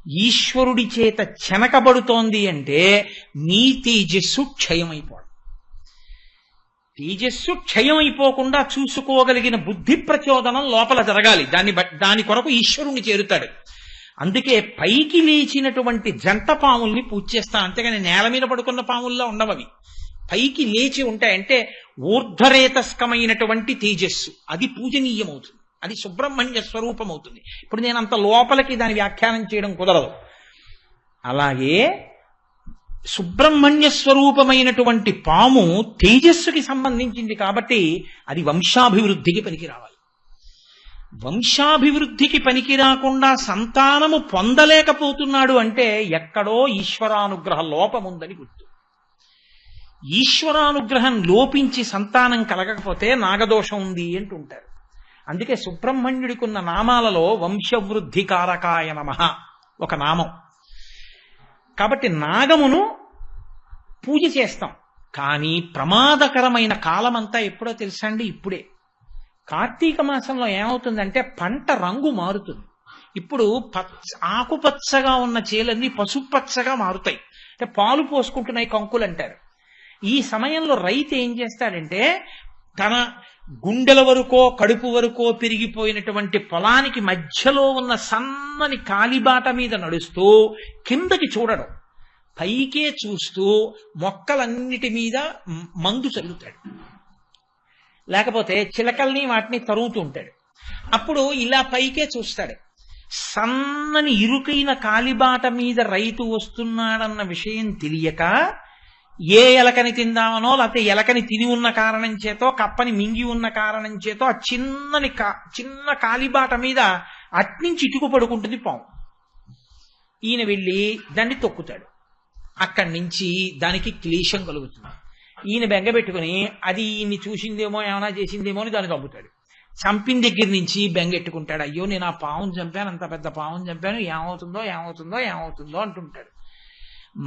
ఈశ్వరుడి చేత చెనకబడుతోంది అంటే నీ తేజస్సు క్షయమైపోవడం. తేజస్సు క్షయమైపోకుండా చూసుకోగలిగిన బుద్ధి ప్రచోదనం లోపల జరగాలి. దాని కొరకు ఈశ్వరుణ్ణి చేరుతాడు. అందుకే పైకి లేచినటువంటి జంట పాముల్ని పూజ చేస్తాను, అంతేగాని నేల మీద పడుకున్న పాముల్లో ఉండవవి. పైకి లేచి ఉంటాయంటే ఊర్ధ్వరేతస్కమైనటువంటి తేజస్సు, అది పూజనీయమవుతుంది, అది సుబ్రహ్మణ్య స్వరూపం అవుతుంది. ఇప్పుడు నేను అంత లోపలికి దాని వ్యాఖ్యానం చేయడం కుదరదు. అలాగే సుబ్రహ్మణ్య స్వరూపమైనటువంటి పాము తేజస్సుకి సంబంధించింది కాబట్టి అది వంశాభివృద్ధికి పనికి రావాలి. వంశాభివృద్ధికి పనికి రాకుండా సంతానము పొందలేకపోతున్నాడు అంటే ఎక్కడో ఈశ్వరానుగ్రహ లోపముందని గుర్తు. ఈశ్వరానుగ్రహం లోపించి సంతానం కలగకపోతే నాగదోషం ఉంది అంటుంటారు. అందుకే సుబ్రహ్మణ్యుడికున్న నామాలలో వంశవృద్ధి కారకాయ నమః ఒక నామం. కాబట్టి నాగమును పూజ చేస్తాం. కానీ ప్రమాదకరమైన కాలమంతా ఎప్పుడో తెలుసా అండి? ఇప్పుడే. కార్తీక మాసంలో ఏమవుతుందంటే పంట రంగు మారుతుంది. ఇప్పుడు ఆకుపచ్చగా ఉన్న చేలన్నీ పసుపచ్చగా మారుతాయి, అంటే పాలు పోసుకుంటున్నాయి కంకులు అంటారు. ఈ సమయంలో రైతు ఏం చేస్తాడంటే తన గుండెల వరకో కడుపు వరకో పెరిగిపోయినటువంటి పొలానికి మధ్యలో ఉన్న సన్నని కాలిబాట మీద నడుస్తూ కిందకి చూడడం, పైకే చూస్తూ మొక్కలన్నిటి మీద మందు చల్లుతాడు, లేకపోతే చిలకల్ని వాటిని తరుగుతూ ఉంటాడు. అప్పుడు ఇలా పైకే చూస్తాడు. సన్నని ఇరుకైన కాలిబాట మీద రైతు వస్తున్నాడన్న విషయం తెలియక ఏ ఎలకని తిందామనో లేకపోతే ఎలకని తిని ఉన్న కారణం చేతో కప్పని మింగి ఉన్న కారణం చేతో ఆ చిన్న కాలిబాట మీద అట్నుంచి ఇటుకు పడుకుంటుంది పాము. ఈయన వెళ్ళి దాన్ని తొక్కుతాడు. అక్కడి నుంచి దానికి క్లేశం కలుగుతుంది. ఈయన బెంగపెట్టుకుని అది ఈయన్ని చూసిందేమో ఏమైనా చేసిందేమో అని దాన్ని చంపుతాడు. చంపిన దగ్గర నుంచి బెంగెట్టుకుంటాడు, అయ్యో నేను ఆ పావును చంపాను, అంత పెద్ద పావును చంపాను, ఏమవుతుందో అంటుంటాడు.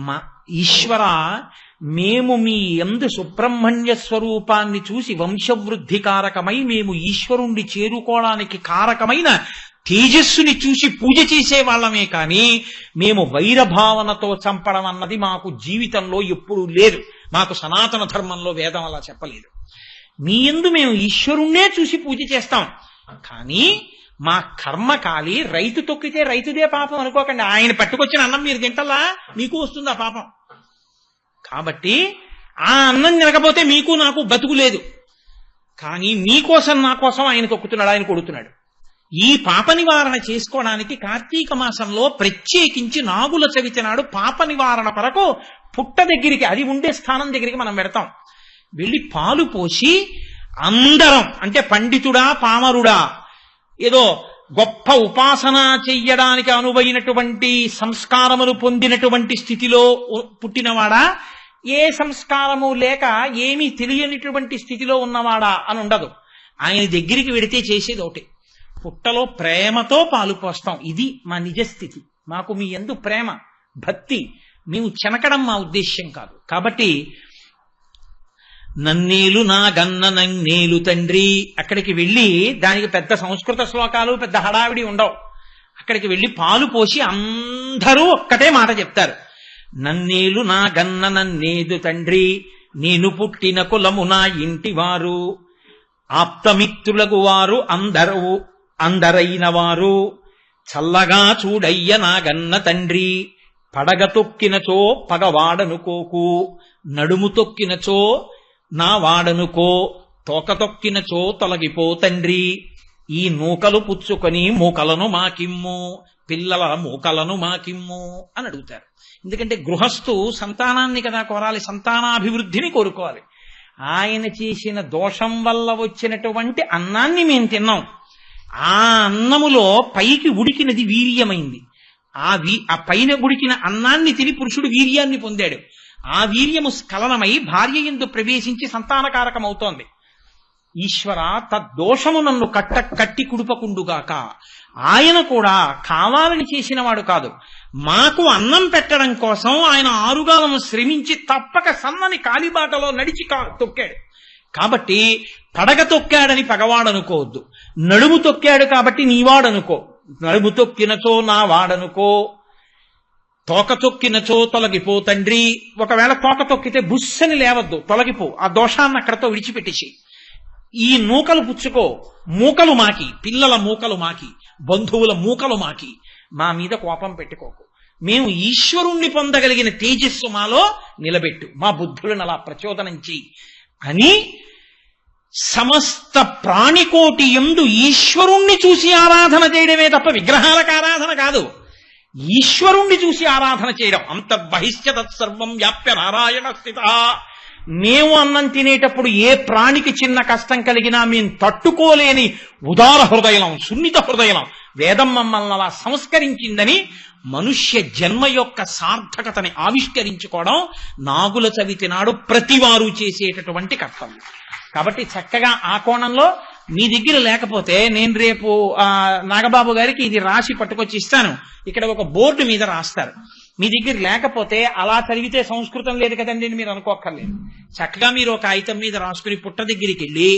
మా ఈశ్వర, మేము మీ యందు సుబ్రహ్మణ్య స్వరూపాన్ని చూసి వంశవృద్ధి కారకమై మేము ఈశ్వరుణ్ణి చేరుకోవడానికి కారకమైన తేజస్సుని చూసి పూజ చేసే వాళ్ళమే కానీ మేము వైరభావనతో చంపడం అన్నది మాకు జీవితంలో ఎప్పుడూ లేదు. మాకు సనాతన ధర్మంలో వేదం అలా చెప్పలేదు. మీ యందు మేము ఈశ్వరుణ్ణే చూసి పూజ చేస్తాం. కానీ మా కర్మ కాలి రైతు తొక్కితే రైతుదే పాపం అనుకోకండి. ఆయన పట్టుకొచ్చిన అన్నం మీరు తింటలా, మీకు వస్తుంది ఆ పాపం. కాబట్టి ఆ అన్నం తినకపోతే మీకు నాకు బతుకు లేదు. కానీ మీకోసం నా కోసం ఆయన తొక్కుతున్నాడు, ఆయన కొడుతున్నాడు. ఈ పాప నివారణ చేసుకోవడానికి కార్తీక మాసంలో ప్రత్యేకించి నాగుల చవితి నాడు పాప నివారణ కొరకు పుట్ట దగ్గరికి, అది ఉండే స్థానం దగ్గరికి మనం పెడతాం. వెళ్ళి పాలు పోసి అందరం, అంటే పండితుడా పామరుడా, ఏదో గొప్ప ఉపాసన చెయ్యడానికి అనువైనటువంటి సంస్కారములు పొందినటువంటి స్థితిలో పుట్టినవాడా, ఏ సంస్కారము లేక ఏమీ తెలియనిటువంటి స్థితిలో ఉన్నవాడా అని ఉండదు. ఆయన దగ్గరికి వెడితే చేసేది ఒకటి, పుట్టలో ప్రేమతో పాలు పోస్తాం. ఇది మా నిజస్థితి. మాకు మీ యందు ప్రేమ భక్తి, మేము చెనకడం మా ఉద్దేశ్యం కాదు. కాబట్టి నన్నేలు నా గన్న నన్నేలు తండ్రి, అక్కడికి వెళ్ళి దానికి పెద్ద సంస్కృత శ్లోకాలు పెద్ద హడావిడి ఉండవు. అక్కడికి వెళ్ళి పాలు పోసి అందరూ ఒక్కటే మాట చెప్తారు, నన్నేలు నా గన్న నన్నేదు తండ్రి, నేను పుట్టిన కులము నా ఇంటి వారు, ఆప్తమిత్రులకు వారు అందరైన వారు, చల్లగా చూడయ్య నా గన్న తండ్రి, పడగ తొక్కినచో పగవాడనుకోకు, నడుము తొక్కినచో నా వాడనుకో, తోక తొక్కినచో తొలగిపో తండ్రి, ఈ నూకలు పుచ్చుకొని మూకలను మాకిమ్ము, పిల్లల మూకలను మాకిమ్ము అని అడుగుతారు. ఎందుకంటే గృహస్థు సంతానాన్ని కదా కోరాలి, సంతానాభివృద్ధిని కోరుకోవాలి. ఆయన చేసిన దోషం వల్ల వచ్చినటువంటి అన్నాన్ని మేము తిన్నాం. ఆ అన్నములో పైకి ఉడికినది వీర్యమైంది. ఆ పైన ఉడికిన అన్నాన్ని తిని పురుషుడు వీర్యాన్ని పొందాడు. ఆ వీర్యము స్ఖలనమై భార్య యందు ప్రవేశించి సంతానకారకమవుతోంది. ఈశ్వర, తద్దోషము నన్ను కట్టి కుడుపకుండుగాక. ఆయన కూడా కావాలని చేసినవాడు కాదు. మాకు అన్నం పెట్టడం కోసం ఆయన ఆరుగాలను శ్రమించి తప్పక సన్నని కాలిబాటలో నడిచి తొక్కాడు. కాబట్టి పడగ తొక్కాడని పగవాడనుకోవద్దు, నడుము తొక్కాడు కాబట్టి నీవాడనుకో, నడుము తొక్కినచో నా వాడనుకో, తోక తొక్కినచో తొలగిపో తండ్రి. ఒకవేళ తోక తొక్కితే బుస్సని లేవద్దు, తొలగిపో. ఆ దోషాన్ని అక్కడతో విడిచిపెట్టేసి ఈ నూకలు పుచ్చుకో. మూకలు మాకి, పిల్లల మూకలు మాకి, బంధువుల మూకలు మాకి, మా మీద కోపం పెట్టుకోకు. మేము ఈశ్వరుణ్ణి పొందగలిగిన తేజస్సు మాలో నిలబెట్టు, మా బుద్ధులను అలా ప్రచోదనం చెయ్యి అని సమస్త ప్రాణికోటి యందు ఈశ్వరుణ్ణి చూసి ఆరాధన చేయడమే తప్ప విగ్రహాలకు ఆరాధన కాదు. ఈశ్వరుణ్ణి చూసి ఆరాధన చేయడం. అంతర్బహిష్య తత్సర్వం వ్యాప్య నారాయణ స్థిత. మేము అన్నం తినేటప్పుడు ఏ ప్రాణికి చిన్న కష్టం కలిగినా మేము తట్టుకోలేని ఉదార హృదయం, సున్నిత హృదయం వేదం మమ్మల్ని అలా సంస్కరించిందని మనుష్య జన్మ యొక్క సార్థకతని ఆవిష్కరించుకోవడం నాగుల చవితి నాడు ప్రతివారు చేసేటటువంటి కర్తవ్యం. కాబట్టి చక్కగా ఆ కోణంలో మీ దగ్గర లేకపోతే నేను రేపు నాగబాబు గారికి ఇది రాసి పట్టుకొచ్చి ఇస్తాను. ఇక్కడ ఒక బోర్డు మీద రాస్తారు. మీ దగ్గర లేకపోతే అలా చదివితే సంస్కృతం లేదు కదండి అని మీరు అనుకోక్కర్లేదు. చక్కగా మీరు ఒక కాగితం మీద రాసుకుని పుట్ట దగ్గరికి వెళ్ళి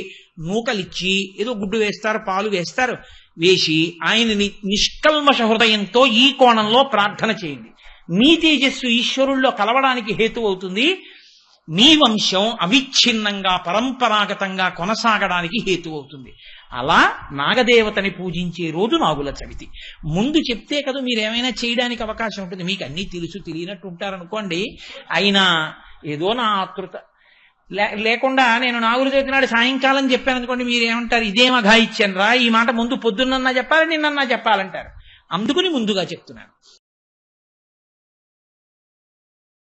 నూకలిచ్చి ఏదో గుడ్డు వేస్తారు, పాలు వేస్తారు, వేసి ఆయనని నిష్కల్మష హృదయంతో ఈ కోణంలో ప్రార్థన చేయండి. మీ తేజస్సు ఈశ్వరుల్లో కలవడానికి హేతు అవుతుంది. మీ వంశం అవిచ్ఛిన్నంగా పరంపరాగతంగా కొనసాగడానికి హేతు అవుతుంది. అలా నాగదేవతని పూజించే రోజు నాగుల చవితి. ముందు చెప్తే కదా మీరు ఏమైనా చేయడానికి అవకాశం ఉంటుంది. మీకు అన్నీ తెలుసు, తెలియనట్టు ఉంటారనుకోండి. అయినా ఏదో నా ఆతృత లేకుండా నేను నాగుల చవితి నాడు సాయంకాలం చెప్పాను అనుకోండి, మీరేమంటారు, ఇదేం అఘాయిత్యం రా, ఈ మాట ముందు పొద్దున్నన్నా చెప్పాలి, నిన్నన్నా చెప్పాలంటారు. అందుకుని ముందుగా చెప్తున్నాను.